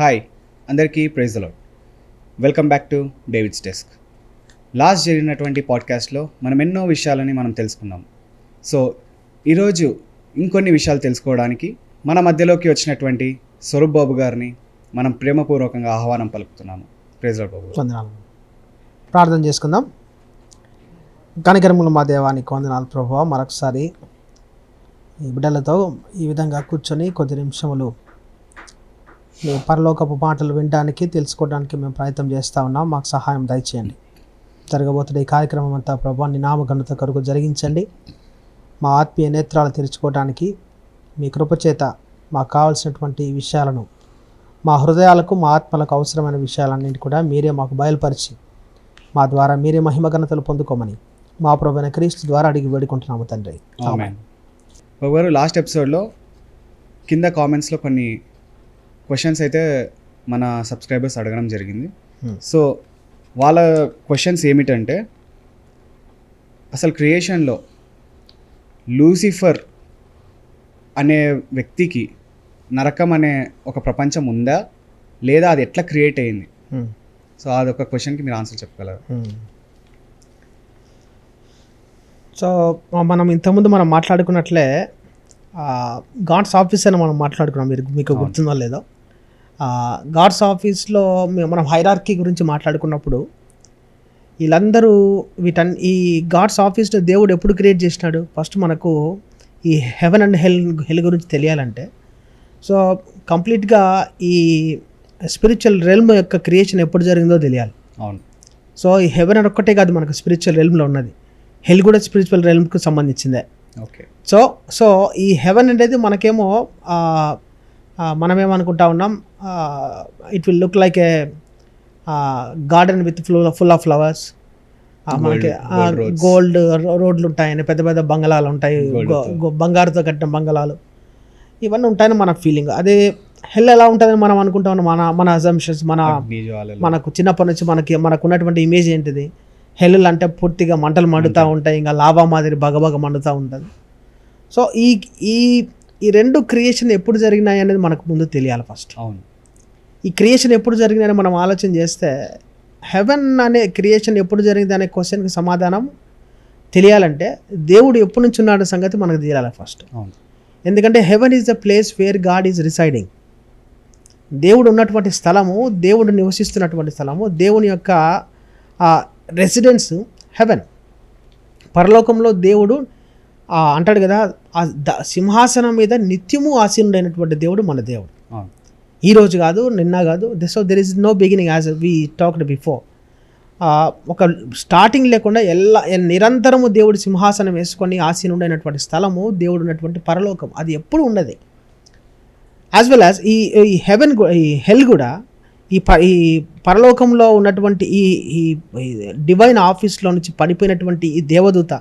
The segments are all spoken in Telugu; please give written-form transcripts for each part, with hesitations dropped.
హాయ్ అందరికీ praise the Lord. Welcome back to David's desk. Last జరిగినటువంటి పాడ్కాస్ట్లో మనం ఎన్నో విషయాలని మనం తెలుసుకున్నాం. సో ఈరోజు ఇంకొన్ని విషయాలు తెలుసుకోవడానికి మన మధ్యలోకి వచ్చినటువంటి స్వరూప్ బాబు గారిని మనం ప్రేమపూర్వకంగా ఆహ్వానం పలుకుతున్నాము. ప్రైజ్ ది లార్డ్ బాబు. వందనాలు. ప్రార్థన చేసుకుందాం. కనికరములు మా దేవానికి వందనాలు ప్రభువా. మరొకసారి ఈ బిడ్డలతో ఈ విధంగా కూర్చొని కొద్ది నిమిషములు మీ పరలోకపు మాటలు వినడానికి తెలుసుకోవడానికి మేము ప్రయత్నం చేస్తూ ఉన్నాం. మాకు సహాయం దయచేయండి. జరగబోతున్న ఈ కార్యక్రమం అంతా ప్రభువా నీ నామఘనత కొరకు జరిగించండి. మా ఆత్మీయ నేత్రాలు తెరుచుకోవడానికి మీ కృపచేత మాకు కావాల్సినటువంటి విషయాలను మా హృదయాలకు మా ఆత్మలకు అవసరమైన విషయాలన్నింటి కూడా మీరే మాకు బయలుపరిచి మా ద్వారా మీరే మహిమ ఘనతలు పొందుకోమని మా ప్రభువైన క్రీస్తు ద్వారా అడిగి వేడుకుంటున్నాము తండ్రి. ఆమేన్. బాబు గారు, లాస్ట్ ఎపిసోడ్లో కింద కామెంట్స్లో కొన్ని క్వశ్చన్స్ అయితే మన సబ్స్క్రైబర్స్ అడగడం జరిగింది. సో వాళ్ళ క్వశ్చన్స్ ఏమిటంటే, అసలు క్రియేషన్లో లూసిఫర్ అనే వ్యక్తికి నరకం అనే ఒక ప్రపంచం ఉందా, లేదా అది ఎట్లా క్రియేట్ అయ్యింది? సో అదొక క్వశ్చన్కి మీరు ఆన్సర్ చెప్పగలరు. సో మనం ఇంతకుముందు మనం మాట్లాడుకున్నట్లే గాడ్స్ ఆఫీస్ అని మనం మాట్లాడుకున్నాం. మీకు గుర్తుందో లేదో, గాడ్స్ ఆఫీస్లో మనం హైరార్కీ గురించి మాట్లాడుకున్నప్పుడు వీళ్ళందరూ ఈ గాడ్స్ ఆఫీస్లో దేవుడు ఎప్పుడు క్రియేట్ చేసినాడు? ఫస్ట్ మనకు ఈ హెవెన్ అండ్ హెల్ గురించి తెలియాలంటే, సో కంప్లీట్గా ఈ స్పిరిచువల్ రెల్మ్ యొక్క క్రియేషన్ ఎప్పుడు జరిగిందో తెలియాలి. అవును. సో ఈ హెవెన్ అని ఒక్కటే కాదు మనకు స్పిరిచువల్ రెల్మ్లో ఉన్నది, హెల్ కూడా స్పిరిచువల్ రెల్మ్కి సంబంధించిందే. ఓకే. సో ఈ హెవెన్ అనేది మనకేమో మనమేమనుకుంటా ఉన్నాం, it will look like A garden with full of flowers, మనకి గోల్డ్ రోడ్లు ఉంటాయని, పెద్ద పెద్ద బంగళాలు ఉంటాయి, బంగారుతో కట్టిన బంగళాలు, ఇవన్నీ ఉంటాయని మన ఫీలింగ్. అదే హెల్ ఎలా ఉంటుందని మనం అనుకుంటా ఉన్నాం. మన అజంప్షన్స్, మనకు చిన్నప్పటి నుంచి మనకు ఉన్నటువంటి ఇమేజ్ ఏంటిది? హెల్ అంటే పూర్తిగా మంటలు మండుతూ ఉంటాయి, ఇంకా లావా మాదిరి బగబగ మండుతూ ఉంటుంది. సో ఈ రెండు క్రియేషన్ ఎప్పుడు జరిగినాయి అనేది మనకు ముందు తెలియాలి ఫస్ట్. అవును. ఈ క్రియేషన్ ఎప్పుడు జరిగిందని మనం ఆలోచన చేస్తే, హెవెన్ అనే క్రియేషన్ ఎప్పుడు జరిగింది అనే క్వశ్చన్కి సమాధానం తెలియాలంటే దేవుడు ఎప్పటి నుంచి ఉన్నాడు సంగతి మనకు తెలియాలి ఫస్ట్. ఎందుకంటే heaven is the place where God is residing. దేవుడు ఉన్నటువంటి స్థలము, దేవుడు నివసిస్తున్నటువంటి స్థలము, దేవుని యొక్క రెసిడెన్స్ హెవెన్. పరలోకంలో దేవుడు అంటాడు కదా, సింహాసనం మీద నిత్యము ఆసీనుడైనటువంటి దేవుడు మన దేవుడు. ఈరోజు కాదు, నిన్న కాదు. So there is no beginning, as we talked before. ఒక స్టార్టింగ్ లేకుండా నిరంతరము దేవుడు సింహాసనం వేసుకొని ఆసీనుడైనటువంటి స్థలము దేవుడు ఉన్నటువంటి పరలోకం, అది ఎప్పుడు ఉన్నది. యాజ్ వెల్ యాజ్ ఈ హెవెన్, ఈ హెల్ కూడా ఈ పరలోకంలో ఉన్నటువంటి ఈ డివైన్ ఆఫీస్లో నుంచి పడిపోయినటువంటి ఈ దేవదూత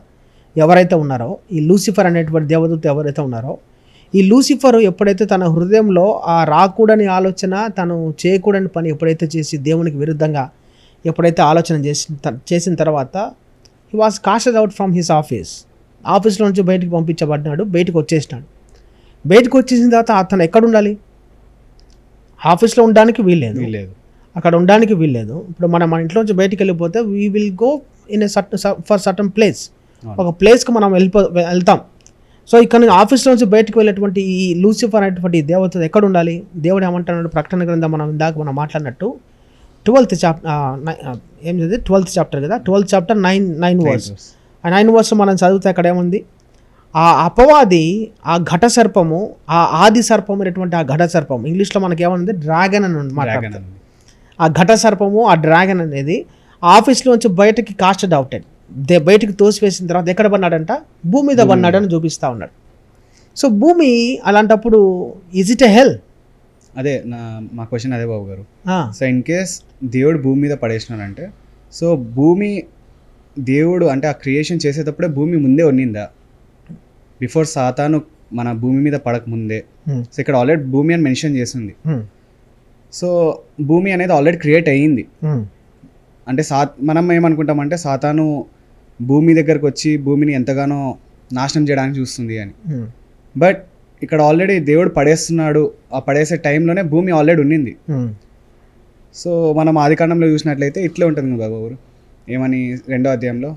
ఎవరైతే ఉన్నారో, ఈ లూసిఫర్ అనేటువంటి దేవదూత ఎవరైతే ఉన్నారో, ఈ లూసిఫర్ ఎప్పుడైతే తన హృదయంలో ఆ రాకూడని ఆలోచన, తను చేయకూడని పని ఎప్పుడైతే చేసి దేవునికి విరుద్ధంగా ఎప్పుడైతే ఆలోచన చేసిన తర్వాత, he was casted out from his ఆఫీస్లో నుంచి బయటకు పంపించబడ్డాడు, బయటకు వచ్చేసినాడు. బయటకు వచ్చేసిన తర్వాత అతను ఎక్కడ ఉండాలి? ఆఫీస్లో ఉండడానికి వీల్లేదు, అక్కడ ఉండడానికి వీల్లేదు. ఇప్పుడు మన ఇంట్లో నుంచి బయటికి వెళ్ళిపోతే we will go in a for certain place, ఒక ప్లేస్కి మనం వెళ్తాం. సో ఇక్కడ ఆఫీస్లో నుంచి బయటకు వెళ్ళేటువంటి ఈ లూసిఫర్ అనేటువంటి దేవత ఎక్కడ ఉండాలి? దేవుడు ఏమంటున్నాడు? ప్రకటన గ్రంథం మనం మాట్లాడినట్టు 12th చాప్టర్ కదా, 12th చాప్టర్ 9 వర్స్. ఆ 9 వర్స్ మనం చదివితే అక్కడ ఏముంది? ఆ అపవాది, ఆ ఘట సర్పము, ఆ ఆది సర్పం అనేటువంటి ఆ ఘట సర్పం, ఇంగ్లీష్లో మనకి ఏమన్నది? డ్రాగన్ అని మాట్లాడుతుంది. ఆ ఘట సర్పము, ఆ డ్రాగన్ అనేది ఆఫీస్లోంచి బయటకి కాస్టెడ్ అవుటెడ్, బయటకు తోసివేసిన తర్వాత ఎక్కడ పడినాడంట? భూమి మీద పడినాడని చూపిస్తూ ఉన్నాడు. సో భూమి అలాంటప్పుడు ఈజ్ ఇట్ ఎ హెల్? అదే మా క్వశ్చన్ అదే బాబు గారు. సో ఇన్ కేస్ దేవుడు భూమి మీద పడేసినాడంటే, సో భూమి దేవుడు అంటే ఆ క్రియేషన్ చేసేటప్పుడే భూమి ముందే ఉన్నిందా? బిఫోర్ సాతాను మన భూమి మీద పడక ముందే. సో ఇక్కడ ఆల్రెడీ భూమి అని మెన్షన్ చేసింది. సో భూమి అనేది ఆల్రెడీ క్రియేట్ అయ్యింది. అంటే మనం ఏమనుకుంటామంటే సాతాను భూమి దగ్గరకు వచ్చి భూమిని ఎంతగానో నాశనం చేయడానికి చూస్తుంది అని. బట్ ఇక్కడ ఆల్రెడీ దేవుడు పడేస్తున్నాడు, ఆ పడేసే టైంలోనే భూమి ఆల్రెడీ ఉండింది. సో మనం ఆదికాండంలో చూసినట్లయితే ఇట్లే ఉంటుంది బాబు ఊరు ఏమని 2వ అధ్యాయంలో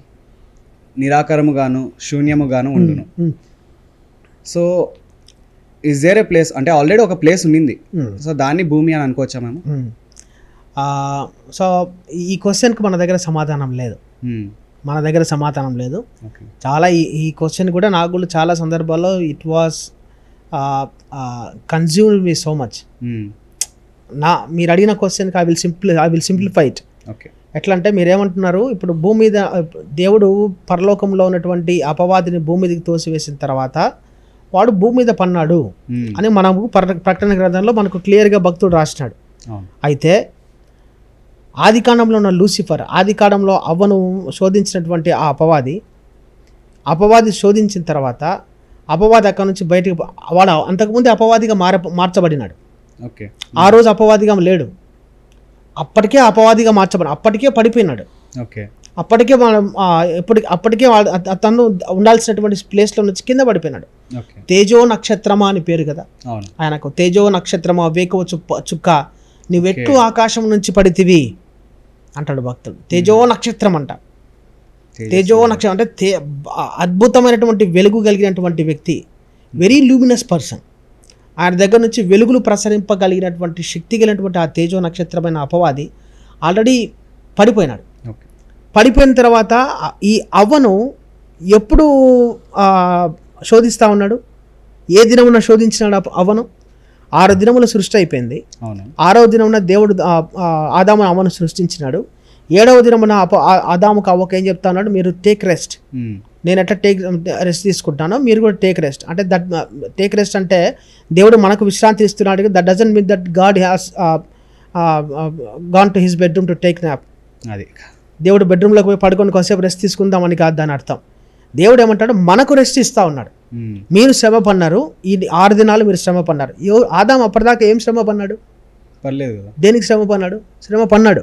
నిరాకారముగాను శూన్యముగాను ఉండును. So is there a place అంటే ఆల్రెడీ ఒక ప్లేస్ ఉండింది, సో దాన్ని భూమి అని అనుకోవచ్చా మేము? సో ఈ క్వశ్చన్కి మన దగ్గర సమాధానం లేదు. మన దగ్గర సమాధానం లేదు. చాలా ఈ క్వశ్చన్ కూడా నాకు కూడా చాలా సందర్భాల్లో it was consume me so much. మీరు అడిగిన క్వశ్చన్కి ఐ విల్ సింప్లిఫై ఇట్. ఎట్లా అంటే మీరేమంటున్నారు, ఇప్పుడు భూమి మీద దేవుడు పరలోకంలో ఉన్నటువంటి అపవాదిని భూమి మీదకి తోసివేసిన తర్వాత వాడు భూమి మీద పన్నాడు అని మనము ప్రకటన గ్రంథంలో మనకు క్లియర్గా భక్తుడు రాసినాడు. అయితే ఆదికాండంలో ఉన్న లూసిఫర్, ఆదికాండంలో అవ్వను శోధించినటువంటి ఆ అపవాది శోధించిన తర్వాత అపవాది అక్కడ నుంచి బయటకు వాడు అంతకుముందు అపవాదిగా మార్చబడినాడు. ఆ రోజు అపవాదిగా లేడు, అప్పటికే అపవాదిగా మార్చబడి అప్పటికే పడిపోయినాడు. అప్పటికే అప్పటికే తను ఉండాల్సినటువంటి ప్లేస్లో నుంచి కింద పడిపోయినాడు. తేజో నక్షత్రమా అని పేరు కదా ఆయనకు. తేజో నక్షత్రమా వేకువ చుక్క నువ్వెట్టు ఆకాశం నుంచి పడితివి అంటాడు భక్తుడు. తేజో నక్షత్రం అంట. తేజో నక్షత్రం అంటే అద్భుతమైనటువంటి వెలుగు కలిగినటువంటి వ్యక్తి, వెరీ లూమినస్ పర్సన్. ఆయన దగ్గర నుంచి వెలుగులు ప్రసరింపగలిగినటువంటి శక్తి కలిగినటువంటి ఆ తేజో నక్షత్రమైన అపవాది ఆల్రెడీ పడిపోయినాడు. పడిపోయిన తర్వాత ఈ అవ్వను ఎప్పుడు శోధిస్తూ ఉన్నాడు? ఏ దినమున శోధించినాడు అవ్వను? 6 దినముల సృష్టి అయిపోయింది. 6వ దినమున దేవుడు ఆదాము అవ్వను సృష్టించినాడు. 7వ దినమున ఆదాముకు అవ్వకు ఏం చెప్తా ఉన్నాడు? మీరు టేక్ రెస్ట్. నేను ఎట్లా రెస్ట్ తీసుకుంటానో మీరు కూడా టేక్ రెస్ట్. అంటే టేక్ రెస్ట్ అంటే దేవుడు మనకు విశ్రాంతి ఇస్తున్నాడు. That doesn't mean that God has gone to his bedroom to take nap. అది దేవుడు బెడ్రూమ్లోకి పోయి పడుకొని కొద్దిసేపు రెస్ట్ తీసుకుందామని కాదు దాని అర్థం. దేవుడు ఏమంటాడు? మనకు రెస్ట్ ఇస్తూ ఉన్నాడు. మీరు శ్రమ పన్నారు, ఈ 6 దినాలు మీరు శ్రమ పన్నారు. ఆదాము అప్పటిదాకా ఏం శ్రమ పన్నాడు? పర్లేదు. దేనికి శ్రమ పన్నాడు? శ్రమ పన్నాడు.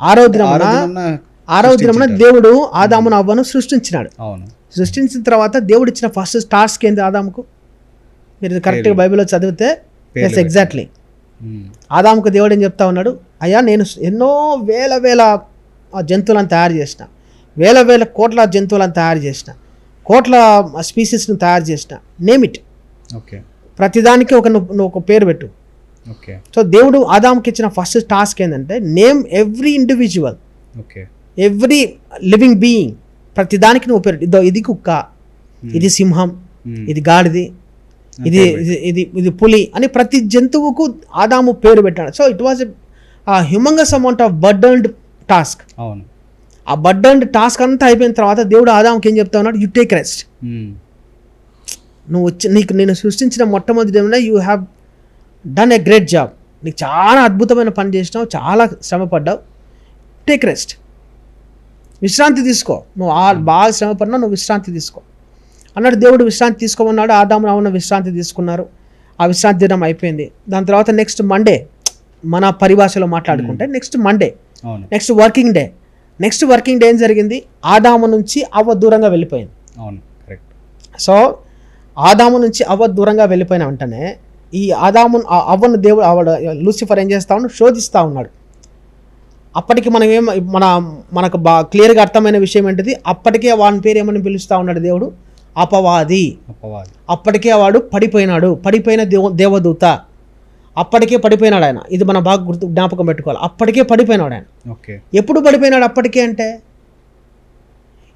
6వ దినమున దేవుడు ఆదామును అవ్వను సృష్టించినాడు. సృష్టించిన తర్వాత దేవుడు ఇచ్చిన ఫస్ట్ టాస్క్ ఏంది ఆదాముకు? మీరు కరెక్ట్గా బైబిల్లో చదివితే ఎగ్జాక్ట్లీ ఆదాముకు దేవుడు ఏం చెప్తా ఉన్నాడు? అయ్యా నేను ఎన్నో వేల జంతువులను తయారు చేసిన, వేల కోట్ల జంతువులను తయారు చేసిన, కోట్ల స్పీసీస్ను తయారు చేసిన, నేమ్ ఇట్. ప్రతిదానికి నువ్వు ఒక పేరు పెట్టు. సో దేవుడు ఆదాముకి ఇచ్చిన ఫస్ట్ టాస్క్ ఏంటంటే name every individual, every living being. ప్రతిదానికి నువ్వు పేరు. ఇది కుక్క, ఇది సింహం, ఇది గాడిది, ఇది పులి అని ప్రతి జంతువుకు ఆదాము పేరు పెట్టాడు. So it was humongous amount of burdened task. ఆ బర్డన్డ్ టాస్క్ అంతా అయిపోయిన తర్వాత దేవుడు ఆదాముకి ఏం చెప్తా ఉన్నాడు? You take rest. నేను సృష్టించిన మొట్టమొదటి ఏమైనా you have done a great job. నీకు చాలా అద్భుతమైన పని చేసినావు, చాలా శ్రమపడ్డావు. టేక్ రెస్ట్, విశ్రాంతి తీసుకో. నువ్వు బాగా శ్రమపడినా నువ్వు విశ్రాంతి తీసుకో అన్నాడు దేవుడు. విశ్రాంతి తీసుకోమన్నాడు. ఆదాము అవ్వ విశ్రాంతి తీసుకున్నారు. ఆ విశ్రాంతి దినం అయిపోయింది. దాని తర్వాత నెక్స్ట్ మండే, మన పరిభాషలో మాట్లాడుకుంటే next Monday, next working day. Next working day ఏం జరిగింది? ఆదాము నుంచి అవ్వ దూరంగా వెళ్ళిపోయింది. సో ఆదాము నుంచి అవ్వ దూరంగా వెళ్ళిపోయిన వెంటనే ఈ అవ్వను దేవుడు లూసిఫర్ ఏం చేస్తా ఉన్నాడు? శోధిస్తూ ఉన్నాడు. అప్పటికి మనకు బాగా క్లియర్గా అర్థమైన విషయం ఏంటిది? అప్పటికే వాని పేరు ఏమని పిలుస్తూ ఉన్నాడు దేవుడు? అపవాది. అప్పటికే వాడు పడిపోయినాడు, పడిపోయిన దేవదూత. అప్పటికే పడిపోయినాడు ఆయన. ఇది మన బాగా జ్ఞాపకం పెట్టుకోవాలి. అప్పటికే పడిపోయినాడు ఆయన. ఎప్పుడు పడిపోయినాడు అప్పటికే అంటే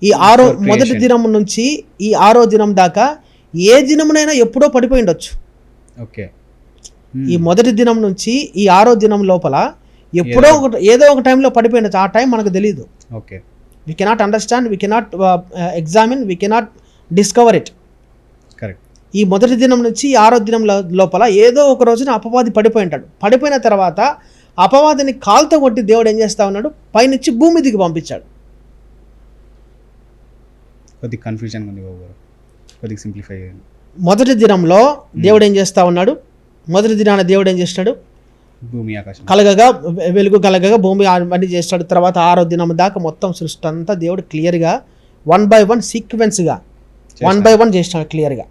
ఈ మొదటి దినం నుంచి ఈ 6వ దినం దాకా ఏ దినమునైనా ఎప్పుడో పడిపోయి ఉండొచ్చు. ఈ మొదటి దినం నుంచి ఈ 6వ దినం లోపల ఎప్పుడో ఏదో ఒక టైంలో పడిపోయి ఉండొచ్చు. ఆ టైం మనకు తెలియదు. We cannot understand, we cannot examine, we cannot discover it. ఈ మొదటి దినం నుంచి 6వ దినం లోపల ఏదో ఒక రోజున అపవాది పడిపోయి ఉంటాడు. పడిపోయిన తర్వాత అపవాదిని కాలుతో కొట్టి దేవుడు ఏం చేస్తా ఉన్నాడు? పైనుంచి భూమి దిగి పంపించాడు. కొద్దిగా కన్ఫ్యూజన్ ఉంది బాబు, కొద్దిగా సింప్లిఫై చేయండి. మొదటి దినంలో దేవుడు ఏం చేస్తా ఉన్నాడు? మొదటి దినాన దేవుడు ఏం చేస్తాడు? భూమి ఆకాశం కలగగా, వెలుగు కలగగా భూమి అన్ని చేస్తాడు. తర్వాత 6వ దినం దాకా మొత్తం సృష్టి అంతా దేవుడు క్లియర్గా 1 by 1 సీక్వెన్స్గా 1 by 1 చేస్తాడు క్లియర్గా.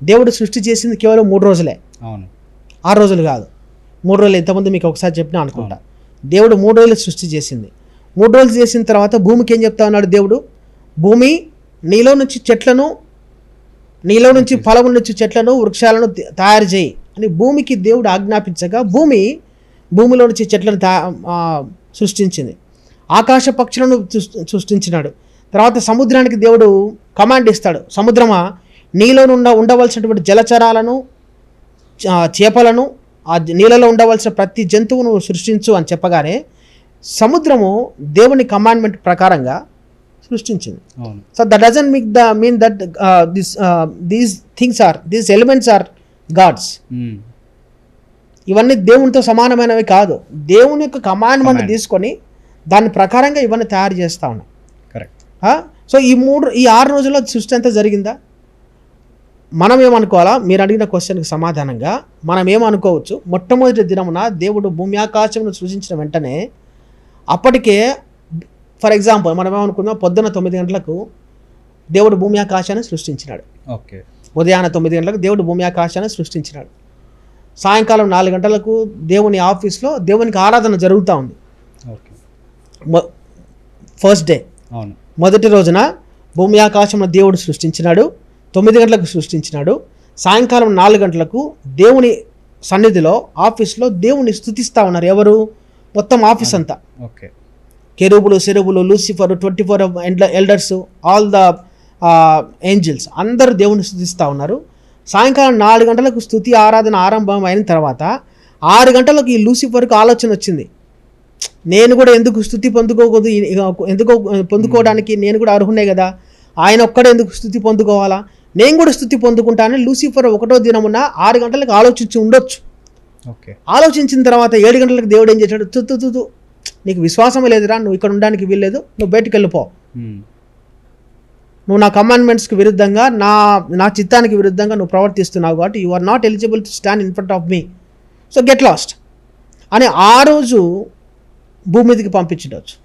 దేవుడు సృష్టి చేసింది కేవలం 3 రోజులే, అవును 6 రోజులు కాదు. 3 రోజులు ఎంతమంది మీకు ఒకసారి చెప్పినా అనుకుంటా. దేవుడు 3 రోజులు సృష్టి చేసింది. 3 రోజులు చేసిన తర్వాత భూమికి ఏం చెప్తా ఉన్నాడు దేవుడు? భూమి నీలో నుంచి చెట్లను, నీలో నుంచి ఫలము నుంచి చెట్లను, వృక్షాలను తయారు చేయి అని భూమికి దేవుడు ఆజ్ఞాపించగా భూమిలో నుంచి చెట్లను సృష్టించింది. ఆకాశ పక్షులను సృష్టించినాడు. తర్వాత సముద్రానికి దేవుడు కమాండ్ ఇస్తాడు, సముద్రమా నీలో ఉండవలసినటువంటి జలచరాలను, చేపలను, ఆ నీళ్ళలో ఉండవలసిన ప్రతి జంతువును సృష్టించు అని చెప్పగానే సముద్రము దేవుని కమాండ్మెంట్ ప్రకారంగా సృష్టించింది. So that doesn't mean that these elements are gods. ఇవన్నీ దేవునితో సమానమైనవి కాదు. దేవుని యొక్క కమాండ్మెంట్ తీసుకొని దాని ప్రకారంగా ఇవన్నీ తయారు చేస్తూ ఉన్నాయి. కరెక్ట్. సో ఈ 6 రోజుల్లో సృష్టి అంతా జరిగిందా? మనం ఏమనుకోవాలా? మీరు అడిగిన క్వశ్చన్కి సమాధానంగా మనం ఏమనుకోవచ్చు? మొట్టమొదటి దినమున దేవుడు భూమి ఆకాశమును సృష్టించిన వెంటనే అప్పటికే, ఫర్ ఎగ్జాంపుల్ మనం ఏమనుకుందాం, పొద్దున్న 9 గంటలకు దేవుడు భూమి ఆకాశాన్ని సృష్టించినాడు. ఓకే. ఉదయాన్నే 9 గంటలకు దేవుడు భూమి ఆకాశాన్ని సృష్టించినాడు. సాయంకాలం 4 గంటలకు దేవుని ఆఫీస్లో దేవునికి ఆరాధన జరుగుతూ ఉంది. ఓకే. ఫస్ట్ డే, అవును, మొదటి రోజున భూమి ఆకాశంలో దేవుడు సృష్టించినాడు. 9 గంటలకు సృష్టించినాడు. సాయంకాలం 4 గంటలకు దేవుని సన్నిధిలో ఆఫీస్లో దేవుని స్తుతిస్తూ ఉన్నారు. ఎవరు? మొత్తం ఆఫీస్ అంతా. ఓకే. కెరూబులు, సెరూబులు, Lucifer, 24 elders, all the angels అందరూ దేవుని స్తుతిస్తూ ఉన్నారు. సాయంకాలం 4 గంటలకు స్తుతి ఆరాధన ఆరంభం అయిన తర్వాత 6 గంటలకు ఈ లూసిఫర్కు ఆలోచన వచ్చింది, నేను కూడా ఎందుకు స్తుతి పొందుకోకూడదు, ఎందుకో పొందుకోవడానికి నేను కూడా అర్హునే కదా, ఆయన ఒక్కడే ఎందుకు స్తుతి పొందుకోవాలా, నేను కూడా స్తుతి పొందుకుంటానని లూసిఫర్ 1వ దినమున 6 గంటలకు ఆలోచించి ఉండొచ్చు. ఓకే. ఆలోచించిన తర్వాత 7 గంటలకు దేవుడు ఏం చేశాడు? తు నీకు విశ్వాసమే లేదురా, నువ్వు ఇక్కడ ఉండడానికి వీల్లేదు, నువ్వు బయటకు వెళ్ళిపో, నువ్వు నా కమాండ్మెంట్స్కి విరుద్ధంగా, నా చిత్తానికి విరుద్ధంగా నువ్వు ప్రవర్తిస్తున్నావు కాబట్టి you are not eligible to stand in front of me, so get lost అని ఆ రోజు భూమి మీదకి పంపించవచ్చు.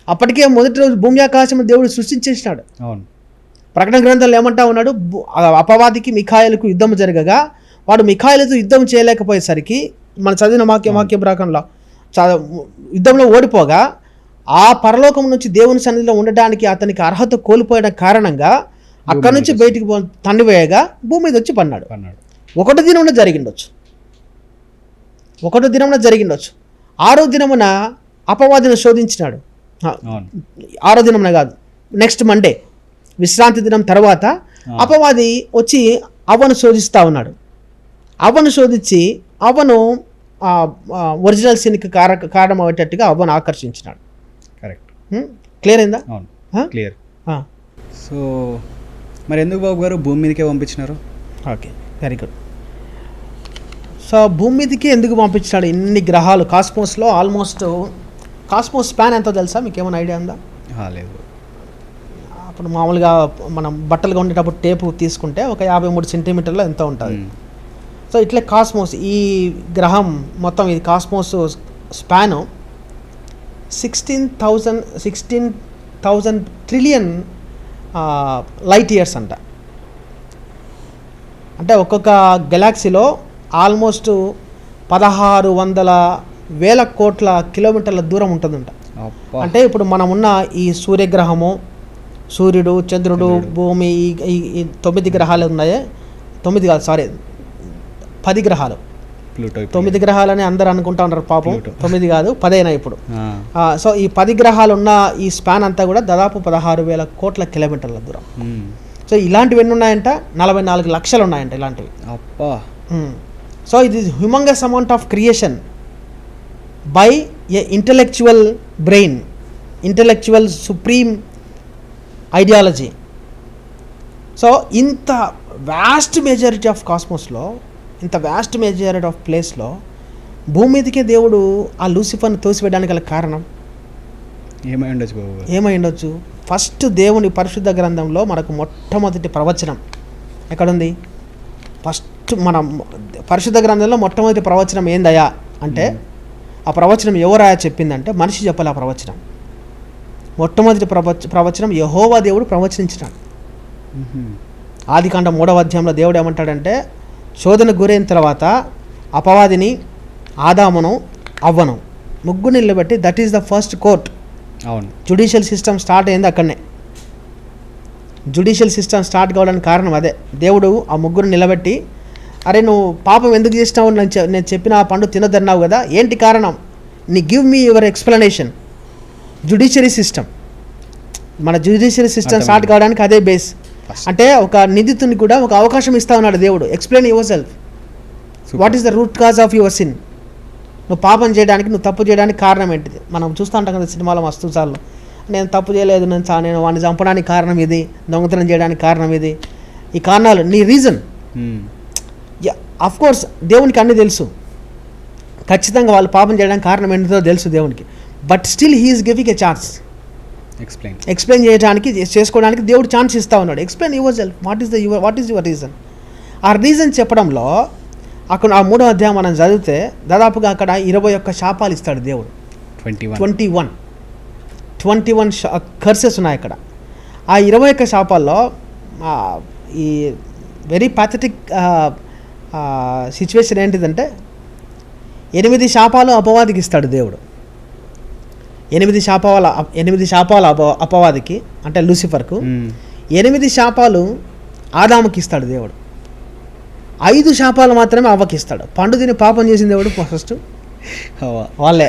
అప్పటికే మొదటి రోజు భూమి ఆకాశం దేవుడు సృష్టించేసినాడు. అవును. ప్రకటన గ్రంథంలో ఏమంటా ఉన్నాడు? అపవాదికి మిఖాయిలకు యుద్ధం జరగగా వాడు మిఖాయిలతో యుద్ధం చేయలేకపోయేసరికి, మన చదివిన వాక్యం ప్రకారంలో యుద్ధంలో ఓడిపోగా ఆ పరలోకం నుంచి దేవుని సన్నిధిలో ఉండడానికి అతనికి అర్హత కోల్పోయిన కారణంగా అక్కడి నుంచి బయటికి తన్నివేయగా భూమి మీద వచ్చి పన్నాడు. 1వ దినమున జరిగిండొచ్చు. 6వ దినమున అపవాదిని శోధించినాడు. 6వ దినమున కాదు, నెక్స్ట్ మండే విశ్రాంతి దినం తర్వాత అపవాది వచ్చి అవ్వను శోధిస్తూ ఉన్నాడు. అవ్వను శోధించి అవ్వను ఒరిజినల్ సిన్కి కారణం అయ్యేటట్టుగా అవ్వను ఆకర్షించినాడు. కరెక్ట్. క్లియర్ అయిందా? క్లియర్. సో మరి ఎందుకు బాబు గారు భూమి మీదకే పంపించినారు? Okay, very good. సో భూమి మీదకి ఎందుకు పంపించినాడు? ఇన్ని గ్రహాలు కాస్మోస్లో, ఆల్మోస్ట్ కాస్మోస్ స్పాన్ ఎంతో తెలుసా? మీకు ఏమైనా ఐడియా ఉందా? లేదు. అప్పుడు మామూలుగా మనం బట్టలుగా ఉండేటప్పుడు టేపు తీసుకుంటే ఒక 53 సెంటీమీటర్లో ఎంతో ఉంటుంది. సో ఇట్లే కాస్మోస్, ఈ గ్రహం మొత్తం ఇది cosmos span 16,000 trillion light years అంట. అంటే ఒక్కొక్క గెలాక్సీలో ఆల్మోస్ట్ 16,000,000 కోట్ల కిలోమీటర్ల దూరం ఉంటుందంట. అంటే ఇప్పుడు మనం ఉన్న ఈ సూర్యగ్రహము, సూర్యుడు, చంద్రుడు, భూమి, ఈ 9 గ్రహాలు ఉన్నాయి. 9 కాదు, సారీ 10 గ్రహాలు. 9 గ్రహాలని అందరూ అనుకుంటా ఉన్నారు, పాపం 9 కాదు 10 అయినా ఇప్పుడు. సో ఈ 10 గ్రహాలు ఉన్న ఈ స్పాన్ అంతా కూడా దాదాపు 16,000 కోట్ల కిలోమీటర్ల దూరం. సో ఇలాంటివి ఎన్ని ఉన్నాయంట? 44 లక్షలు ఉన్నాయంట ఇలాంటివి. సో ఇది humongous amount of creation by A intellectual brain, intellectual supreme ideology. So ఇంత వ్యాస్ట్ మెజారిటీ ఆఫ్ కాస్మోస్లో, ఇంత వ్యాస్ట్ మెజారిటీ ఆఫ్ ప్లేస్లో భూమి మీదకే దేవుడు ఆ లూసిఫర్ని తోసివేయడానికి గల కారణం ఏమై ఉండొచ్చు? ఫస్ట్ దేవుని పరిశుద్ధ గ్రంథంలో మనకు మొట్టమొదటి ప్రవచనం ఎక్కడుంది? ఫస్ట్ మన పరిశుద్ధ గ్రంథంలో మొట్టమొదటి ప్రవచనం ఏందయ్యా అంటే, ఆ ప్రవచనం ఎవరాయా చెప్పిందంటే మనిషి చెప్పాలి. ఆ ప్రవచనం మొట్టమొదటి ప్రవచనం యెహోవా దేవుడు ప్రవచించినాడు. ఆదికాండం 3వ అధ్యాయంలో దేవుడు ఏమంటాడంటే, శోధనకు గురైన తర్వాత అపవాదిని, ఆదామును, అవ్వను ముగ్గురు నిలబెట్టి, that is the first court. అవును, జ్యుడిషియల్ సిస్టమ్ స్టార్ట్ అయింది అక్కడనే. జ్యుడిషియల్ సిస్టమ్ స్టార్ట్ కావడానికి కారణం అదే. దేవుడు ఆ ముగ్గురు నిలబెట్టి, అరే నువ్వు పాపం ఎందుకు చేసినావు, నేను చెప్పిన ఆ పండు తినొద్దన్నావు కదా, ఏంటి కారణం, give me your explanation. Judiciary system, మన జ్యుడిషియరీ సిస్టమ్ స్టార్ట్ కావడానికి అదే బేస్. అంటే ఒక నిందితుని కూడా ఒక అవకాశం ఇస్తా ఉన్నాడు దేవుడు. Explain yourself, what is the root cause of your sin. నువ్వు పాపం చేయడానికి, నువ్వు తప్పు చేయడానికి కారణం ఏంటిది. మనం చూస్తూ ఉంటాం కదా సినిమాలో మస్తు సార్లు, నేను తప్పు చేయలేదు, నేను వాడిని చంపడానికి కారణం ఇది, దొంగతనం చేయడానికి కారణం ఇది, ఈ కారణాలు నీ రీజన్. అఫ్ కోర్స్ దేవునికి అన్నీ తెలుసు, ఖచ్చితంగా వాళ్ళు పాపం చేయడానికి కారణం ఏంటో తెలుసు దేవునికి. But still he's giving a chance. Explain చేయడానికి, చేసుకోవడానికి దేవుడు ఛాన్స్ ఇస్తూ ఉన్నాడు. Explain yourself, what is your reason. ఆ రీజన్ చెప్పడంలో అక్కడ ఆ 3వ అధ్యాయం మనం చదివితే దాదాపుగా అక్కడ 21 శాపాలు ఇస్తాడు దేవుడు. 21 కర్సెస్ ఉన్నాయి అక్కడ. ఆ 21 శాపాల్లో ఈ వెరీ ప్యాథటిక్ సిచ్యువేషన్ ఏంటిదంటే, 8 శాపాలు అపవాదికి ఇస్తాడు దేవుడు. 8 శాపాల అపవాదికి, అంటే లూసిఫర్కు. 8 శాపాలు ఆదాముకి ఇస్తాడు దేవుడు. 5 శాపాలు మాత్రమే అవ్వకి ఇస్తాడు. పండు తిని పాపం చేసింది దేవుడు ఫస్ట్ వాళ్ళే.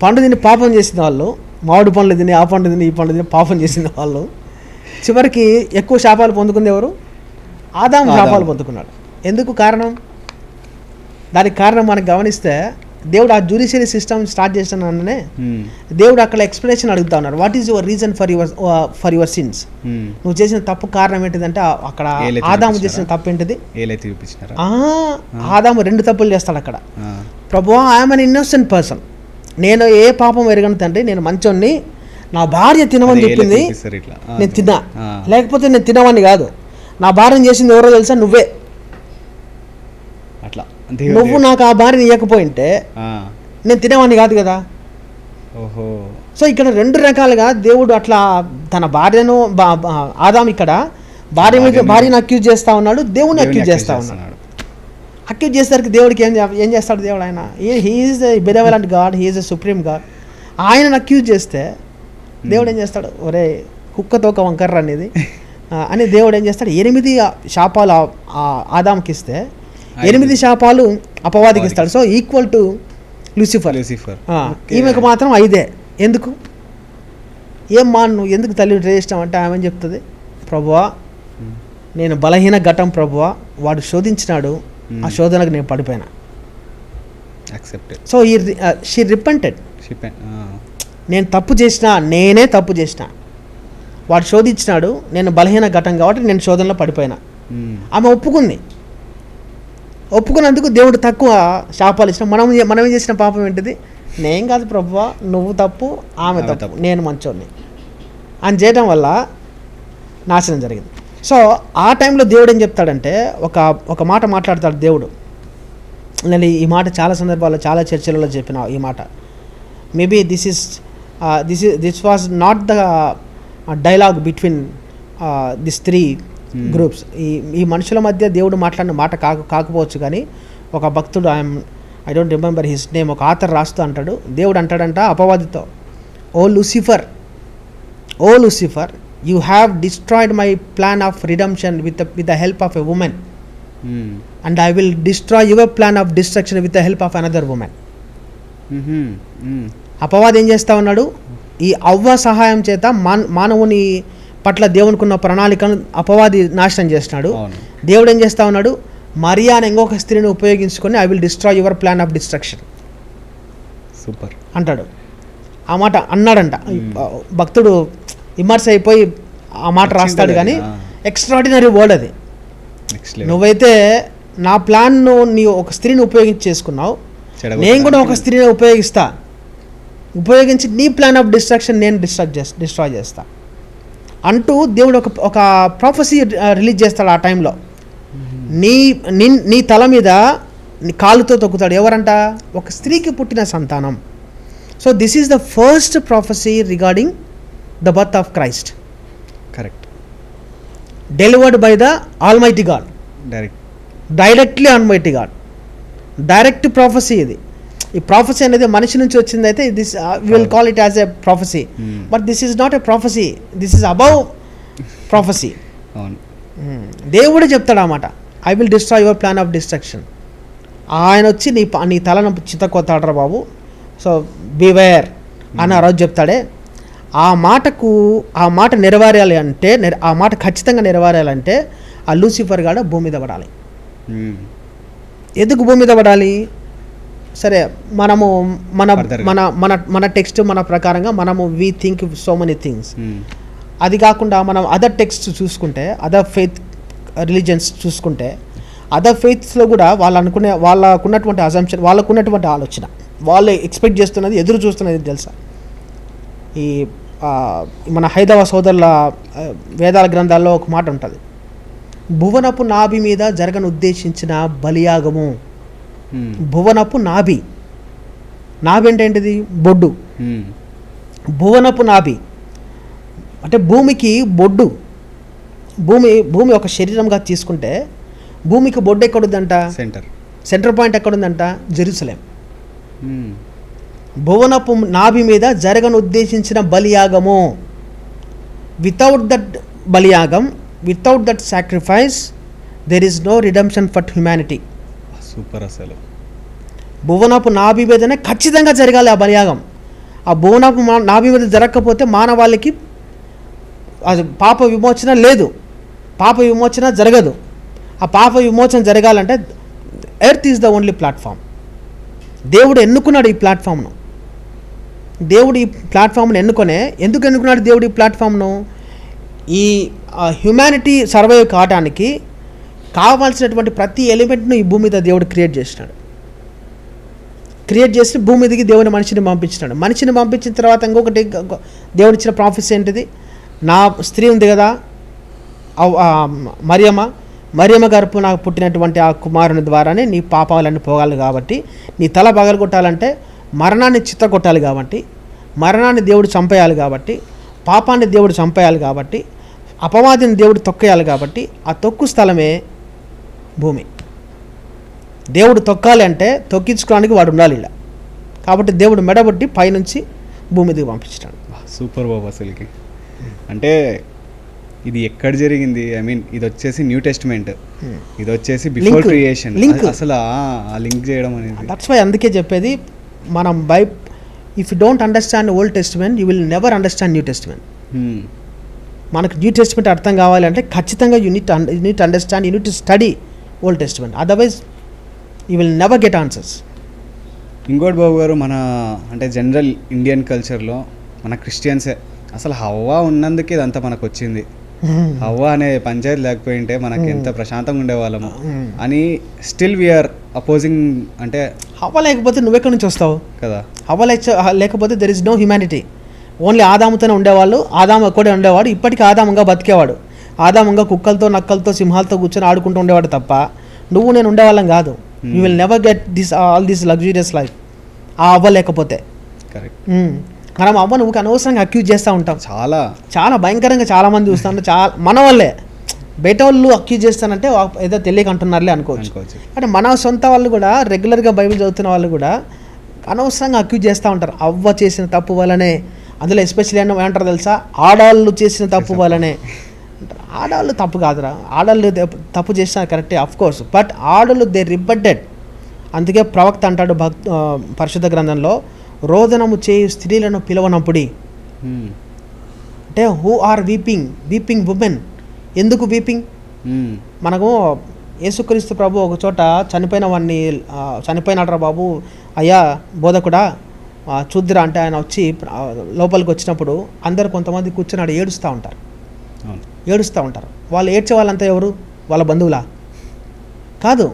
పండు తిని పాపం చేసిన వాళ్ళు, మామిడి పండ్లు తిని, ఆ పండు తిని, ఈ పండు తిని పాపం చేసిన వాళ్ళు, చివరికి ఎక్కువ శాపాలు పొందుకుంది ఎవరు? ఆదాము శాపాలు పొందుకున్నాడు. ఎందుకు కారణం? దానికి కారణం మనకు గమనిస్తే, దేవుడు ఆ జ్యుడిషియరీ సిస్టమ్ స్టార్ట్ చేస్తున్నానే దేవుడు అక్కడ ఎక్స్ప్లెనేషన్ అడుగుతా ఉన్నారు. What is your reason for your sins. నువ్వు చేసిన తప్పు కారణం ఏంటిదంటే, అక్కడ ఆదాము చేసిన తప్పు ఏంటిది? ఆదాము 2 తప్పులు చేస్తాడు అక్కడ. ప్రభువా, ఐఎమ్ అన్ ఇన్నోసెంట్ పర్సన్, నేను ఏ పాపం ఎరగను తండ్రి, నేను మంచోన్ని, నా భార్య తినమని చెప్పింది, నేను తిన్నా, లేకపోతే నేను తినవని కాదు. నా భార్యను చేసింది ఎవరో తెలుసా? నువ్వే. అట్లా నువ్వు నాకు ఆ భార్యని ఇవ్వకపోయింటే నేను తినేవాడిని కాదు కదా. సో ఇక్కడ 2 రకాలుగా దేవుడు అట్లా తన భార్యను, ఆదాము ఇక్కడ భార్యను అక్యూజ్ చేస్తా ఉన్నాడు, దేవుని అక్యూజ్ చేస్తా ఉన్నాడు. అక్యూజ్ చేసేసరికి దేవుడికి ఏం చేస్తాడు దేవుడు? ఆయన హీఈస్ ఎ బెనెవలెంట్ గాడ్, హీఈస్ ఎ సుప్రీం గాడ్. ఆయనను అక్యూజ్ చేస్తే దేవుడు ఏం చేస్తాడు? ఒరే కుక్కతో ఒక వంకర్ర అనేది అని దేవుడు ఏం చేస్తాడు? 8 శాపాలు ఆదాముకి ఇస్తే 8 శాపాలు అపవాదికి ఇస్తాడు. So equal to Lucifer. ఈమెకు మాత్రం 5. ఎందుకు? నువ్వు ఎందుకు తల్లి చేసినావు అంటే ఆమె చెప్తుంది, ప్రభువా నేను బలహీన ఘటం ప్రభువా, వాడు శోధించినాడు, ఆ శోధనకు నేను పడిపోయినా. So she repented. నేను తప్పు చేసిన, నేనే తప్పు చేసిన, వాడు శోధించినాడు, నేను బలహీన ఘటం కాబట్టి నేను శోధనలో పడిపోయినా. ఆమె ఒప్పుకున్నందుకు దేవుడు తక్కువ శాపాలు ఇచ్చిన. మనం ఏం చేసిన పాపం ఏంటిది? నేను కాదు ప్రభువా, నువ్వు తప్పు, ఆమె తప్పు, నేను మంచోడిని అని చేయడం వల్ల నాశనం జరిగింది. సో ఆ టైంలో దేవుడు ఏం చెప్తాడంటే, ఒక మాట మాట్లాడతాడు దేవుడు. నేను ఈ మాట చాలా సందర్భాల్లో, చాలా చర్చలలో చెప్పిన ఈ మాట. Maybe this was not the dialogue between this 3 groups. ఈ మనుషుల మధ్య దేవుడు మాట్లాడిన మాట కాకపోవచ్చు, కానీ ఒక భక్తుడు, I don't remember his name, ఒక ఆథర్ రాస్తూ అంటాడు, దేవుడు అంటాడంట అపవాదితో, O Lucifer, you have destroyed my plan of redemption with the help of a woman, and I will destroy your plan of destruction with the help of another woman. అపవాది ఏం చేస్తా ఉన్నాడు? ఈ అవ్వ సహాయం చేత మానవుని పట్ల దేవునికి ఉన్న ప్రణాళికను అపవాది నాశనం చేస్తున్నాడు. దేవుడు ఏం చేస్తా ఉన్నాడు? మరియా అని ఇంకొక స్త్రీని ఉపయోగించుకొని I will destroy your plan of destruction super అంటాడు. ఆ మాట అన్నాడంట. భక్తుడు ఇమర్స్ అయిపోయి ఆ మాట రాస్తాడు, కానీ ఎక్స్ట్రాడినరీ వర్డ్ అది. నువ్వైతే నా ప్లాన్ను నీ ఒక స్త్రీని ఉపయోగించి చేసుకున్నావు, నేను కూడా ఒక స్త్రీని ఉపయోగించి నీ ప్లాన్ ఆఫ్ డిస్ట్రక్షన్ నేను డిస్ట్రాయ్ చేస్తా అంటూ దేవుడు ఒక ప్రాఫెసీ రిలీజ్ చేస్తాడు. ఆ టైంలో నీ తల మీద కాలుతో తొక్కుతాడు. ఎవరంట? ఒక స్త్రీకి పుట్టిన సంతానం. So this is the first prophecy regarding the birth of Christ. Correct. Delivered by the almighty God, direct. Directly almighty God. Direct prophecy ఇది. ఈ ప్రాఫెసీ అనేది మనిషి నుంచి వచ్చింది అయితే this will call it as a prophecy, but this is not a prophecy, this is above prophecy. అవును. దేవుడు చెప్తాడు అన్నమాట, I will destroy your plan of destruction. ఆయన వచ్చి నీ తలను చిత్తకొత్తాడరా బాబు, సో బివేర్ అని ఆ రోజు చెప్తాడే. ఆ మాట నెరవేరాలి అంటే, ఆ మాట ఖచ్చితంగా నెరవేరాలంటే ఆ లూసిఫర్ గాడు భూమి మీద పడాలి. ఎందుకు భూమి మీద పడాలి? సరే, మనము మన మన మన మన టెక్స్ట్ మన ప్రకారంగా మనము we think so many things. అది కాకుండా మనం అదర్ టెక్స్ట్ చూసుకుంటే, అదర్ ఫెయిత్ రిలీజియన్స్ చూసుకుంటే, అదర్ ఫెయిత్స్లో కూడా వాళ్ళకున్నటువంటి అజంప్షన్, వాళ్ళకున్నటువంటి ఆలోచన, వాళ్ళు ఎక్స్పెక్ట్ చేస్తున్నది, ఎదురు చూస్తున్నది తెలుసా? ఈ మన హైదవ సోదరుల వేదాల గ్రంథాల్లో ఒక మాట ఉంటుంది, భువనపు నాభి మీద జరగను ఉద్దేశించిన బలియాగము. భువనపు నాభి ఏంటంటిది? బొడ్డు. భువనపు నాభి అంటే భూమికి బొడ్డు. భూమి ఒక శరీరంగా తీసుకుంటే భూమికి బొడ్డు ఎక్కడుందంట? సెంటర్ పాయింట్ ఎక్కడుందంట? జెరూసలేం. భువనపు నాభి మీద జరగను ఉద్దేశించిన బలియాగము. వితౌట్ దట్ బలియాగం, without that sacrifice, there is no redemption for humanity. Super. అసలు భువనపు నాభి మీదనే ఖచ్చితంగా జరగాలి ఆ బలియాగం. ఆ భువనపు నాభి మీద జరగకపోతే మానవాళికి అది పాప విమోచన లేదు, పాప విమోచన జరగదు. ఆ పాప విమోచన జరగాలంటే earth is the only platform. దేవుడు ఎన్నుకున్నాడు ఈ ప్లాట్ఫామ్ను. దేవుడు ఈ ప్లాట్ఫామ్ను ఎందుకు ఎన్నుకున్నాడు దేవుడు ఈ ప్లాట్ఫామ్ను? ఈ హ్యుమానిటీ సర్వైవ్ కావడానికి కావాల్సినటువంటి ప్రతి ఎలిమెంట్ను ఈ భూమి మీద దేవుడు క్రియేట్ చేసి భూమి మీదకి దేవుని మనిషిని పంపించినాడు. మనిషిని పంపించిన తర్వాత ఇంకొకటి దేవుడు ఇచ్చిన ప్రాఫెసీ ఏంటిది? నా స్త్రీ ఉంది కదా మరియమ్మ గర్భం నాకు పుట్టినటువంటి ఆ కుమారుని ద్వారానే నీ పాపాలన్నీ పోగాలి కాబట్టి, నీ తల పగలగొట్టాలంటే మరణాన్ని చిత్తగొట్టాలి కాబట్టి, మరణాన్ని దేవుడు చంపేయాలి కాబట్టి, పాపాన్ని దేవుడు చంపేయాలి కాబట్టి, అపవాదిని దేవుడు తొక్కేయాలి కాబట్టి, ఆ తొక్కు స్థలమే భూమి. దేవుడు తొక్కాలి అంటే తొక్కించుకోవడానికి వాడు ఉండాలి ఇలా. కాబట్టి దేవుడు మెడబొట్టి పైనుంచి భూమి దిగి పంపించాడు. సూపర్ బాబు. అసలుకి అంటే ఇది ఎక్కడ జరిగింది? ఐ మీన్ ఇది వచ్చేసి న్యూ టెస్టిమెంట్, ఇది వచ్చేసి బిఫోర్ క్రియేషన్. అసలు ఆ లింక్ చేయడం అనేది దట్స్ వై అందుకే చెప్పేది మనం if you don't understand old testament you will never understand new testament. మనకు న్యూ టెస్టిమెంట్ అర్థం కావాలంటే ఖచ్చితంగా you need understand, you need study old testament, otherwise you will never get answers. ఇంకోటి బాబు గారు, మన అంటే జనరల్ ఇండియన్ కల్చర్లో మన క్రిస్టియన్సే అసలు హవ్వా ఉన్నందుకే ఇదంతా మనకు వచ్చింది. హవ్వా అనే పంచాయతీ లేకపోయింటే మనకి ఎంత ప్రశాంతంగా ఉండేవాళ్ళము అని స్టిల్ వీఆర్ అపోజింగ్. అంటే హవ్వ లేకపోతే నువ్వెక్కడి నుంచి వస్తావు కదా? హవ్వ లేకపోతే there is no humanity. Only ఆదాముతోనే ఉండేవాళ్ళు, ఆదాము ఒక్కడే ఉండేవాడు. ఇప్పటికీ ఆదాముగా బతికేవాడు, ఆదాముగా కుక్కలతో నక్కలతో సింహాలతో కూర్చొని ఆడుకుంటూ ఉండేవాడు తప్ప నువ్వు నేను ఉండేవాళ్ళం కాదు. You will never get all this luxurious life ఆ అవ్వ లేకపోతే. కరెక్ట్. మనం అవ్వను ఊరికి అనవసరంగా అక్యూజ్ చేస్తూ ఉంటాం. చాలా చాలా భయంకరంగా చాలామంది చూస్తాను. చాలా మన వాళ్ళే బయట వాళ్ళు అక్యూజ్ చేస్తానంటే ఏదో తెలియక అంటున్నారులే అనుకోవచ్చు. అంటే మన సొంత వాళ్ళు కూడా రెగ్యులర్గా బైబిల్ చదువుతున్న వాళ్ళు కూడా అనవసరంగా అక్యూజ్ చేస్తూ ఉంటారు. అవ్వ చేసిన తప్పు వల్లనే, అందులో ఎస్పెషల్లీ ఏమంటారు తెలుసా, ఆడవాళ్ళు చేసిన తప్పు వల్లనే. ఆడవాళ్ళు తప్పు కాదురా, ఆడవాళ్ళు తప్పు చేసినా కరెక్టే ఆఫ్ కోర్స్, బట్ ఆడవాళ్ళు దే రిబడ్డెడ్. అందుకే ప్రవక్త అంటాడు పరిశుద్ధ గ్రంథంలో, రోదనము చేయు స్త్రీలను పిలవనప్పుడి. అంటే హూ ఆర్ వీపింగ్ ఉమెన్. ఎందుకు వీపింగ్? మనకు యేసుక్రీస్తు ప్రభు ఒక చోట చనిపోయినాడ్రా బాబు అయ్యా బోధకుడా చూద్దురా అంటే ఆయన వచ్చి లోపలికి వచ్చినప్పుడు అందరు కొంతమంది కూర్చొని ఏడుస్తూ ఉంటారు. వాళ్ళు ఏడ్చే వాళ్ళంతా ఎవరు? వాళ్ళ బంధువులా? కాదు.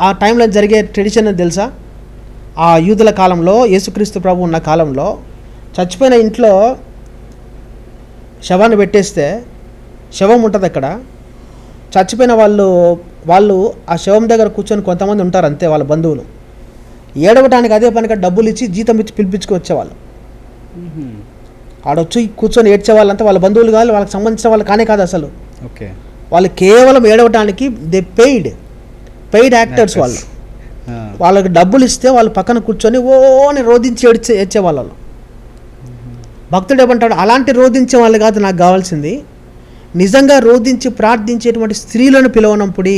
ఆ టైంలో జరిగే ట్రెడిషన్ తెలుసా? ఆ యూదుల కాలంలో, యేసుక్రీస్తు ప్రభు ఉన్న కాలంలో చచ్చిపోయిన ఇంట్లో శవాన్ని పెట్టేస్తే శవం ఉంటుంది అక్కడ. చచ్చిపోయిన వాళ్ళు ఆ శవం దగ్గర కూర్చొని కొంతమంది ఉంటారు అంతే, వాళ్ళ బంధువులు. ఏడవటానికి అదే పనిగా డబ్బులు ఇచ్చి జీతం ఇచ్చి పిలిపించుకొచ్చేవాళ్ళు. ఆడొచ్చి కూర్చొని ఏడ్చే వాళ్ళంతా వాళ్ళ బంధువులు కాదు, వాళ్ళకి సంబంధించిన వాళ్ళు కానే కాదు అసలు. ఓకే. వాళ్ళు కేవలం ఏడవటానికి దే పెయిడ్ యాక్టర్స్ వాళ్ళు. వాళ్ళకి డబ్బులు ఇస్తే వాళ్ళు పక్కన కూర్చొని ఓని రోధించి ఏడ్చే వాళ్ళు. భక్తుడు ఏమంటాడు, అలాంటి రోధించే వాళ్ళు కాదు నాకు కావాల్సింది, నిజంగా రోధించి ప్రార్థించేటువంటి స్త్రీలను పిలవనప్పుడు.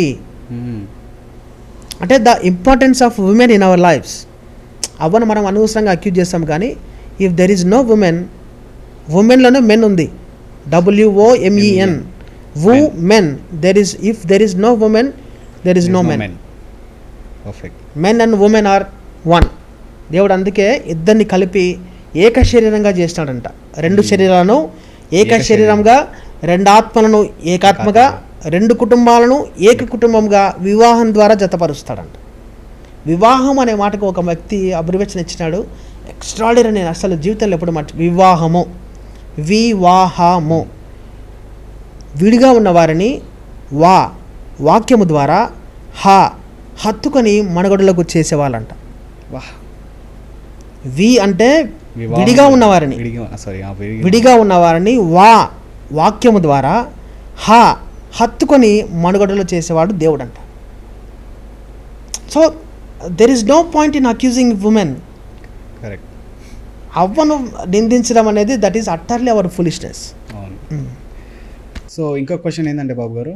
అంటే the importance of women in our lives. అవ్వను మనం అనవసరంగా అక్యూజ్ చేస్తాం, కానీ ఇఫ్ దెర్ ఈజ్ నో ఉమెన్లోనే మెన్ ఉంది, WOMEN, men. If there is no women, there is no men. Men and women are one. దేవుడు అందుకే ఇద్దరిని కలిపి ఏక శరీరంగా చేస్తాడంట. రెండు శరీరాలను ఏక శరీరంగా, రెండు ఆత్మలను ఏకాత్మగా, రెండు కుటుంబాలను ఏక కుటుంబంగా వివాహం ద్వారా జతపరుస్తాడంట. వివాహం అనే మాటకు ఒక వ్యక్తి అబ్రివేషన్ ఇచ్చినాడు, ఎక్స్ట్రాడినరీ. నేను అసలు జీవితంలో ఎప్పుడు వివాహము, విడిగా ఉన్న వారిని వాక్యము ద్వారా హత్తుకొని మనుగడలోకి చేసేవాళ్ళంట. అంటే విడిగా ఉన్నవారిని వాక్యము ద్వారా హత్తుకొని మనుగడలో చేసేవాడు దేవుడు అంట. So there is no point in accusing women. అవ్వను నిందించడం అనేది that is utterly our foolishness. So ఇంకో క్వశ్చన్ ఏంటంటే బాబు గారు,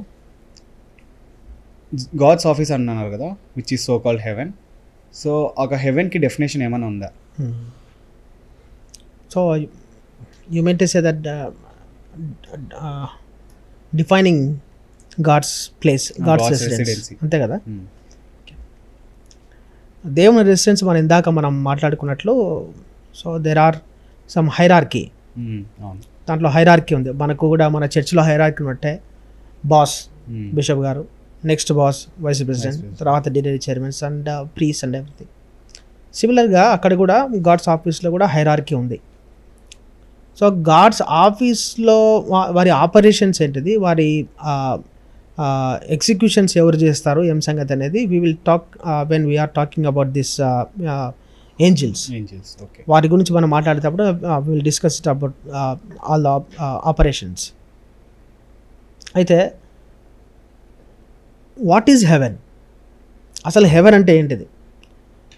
గాడ్స్ ఆఫీస్ అన్నారు కదా, which is so called heaven. So ఒక హెవెన్కి డెఫినేషన్ ఏమైనా ఉందా? So you meant to say that defining God's place, God's residency, అంతే కదా. దేవుని రెసిడెన్స్ మనం మాట్లాడుకున్నట్లు, so there are some hierarchy. దాంట్లో హైరార్కీ ఉంది. మనకు కూడా మన చర్చిలో హైరార్కీ ఉన్నట్టే, బాస్ బిషప్ గారు, నెక్స్ట్ బాస్ వైస్ ప్రెసిడెంట్, తర్వాత deanery chairmans and priests and everything. సిమిలర్గా అక్కడ కూడా గాడ్స్ ఆఫీస్లో కూడా హైరార్కీ ఉంది. సో గాడ్స్ ఆఫీస్లో వారి ఆపరేషన్స్ ఏంటిది, వారి ఎగ్జిక్యూషన్స్ ఎవరు చేస్తారు, ఏం సంగతి అనేది we will talk when we're talking about this angels. వారి గురించి మనం మాట్లాడేటప్పుడు will discuss it about all the operations. అయితే వాట్ ఈజ్ హెవెన్? అసలు హెవెన్ అంటే ఏంటిది?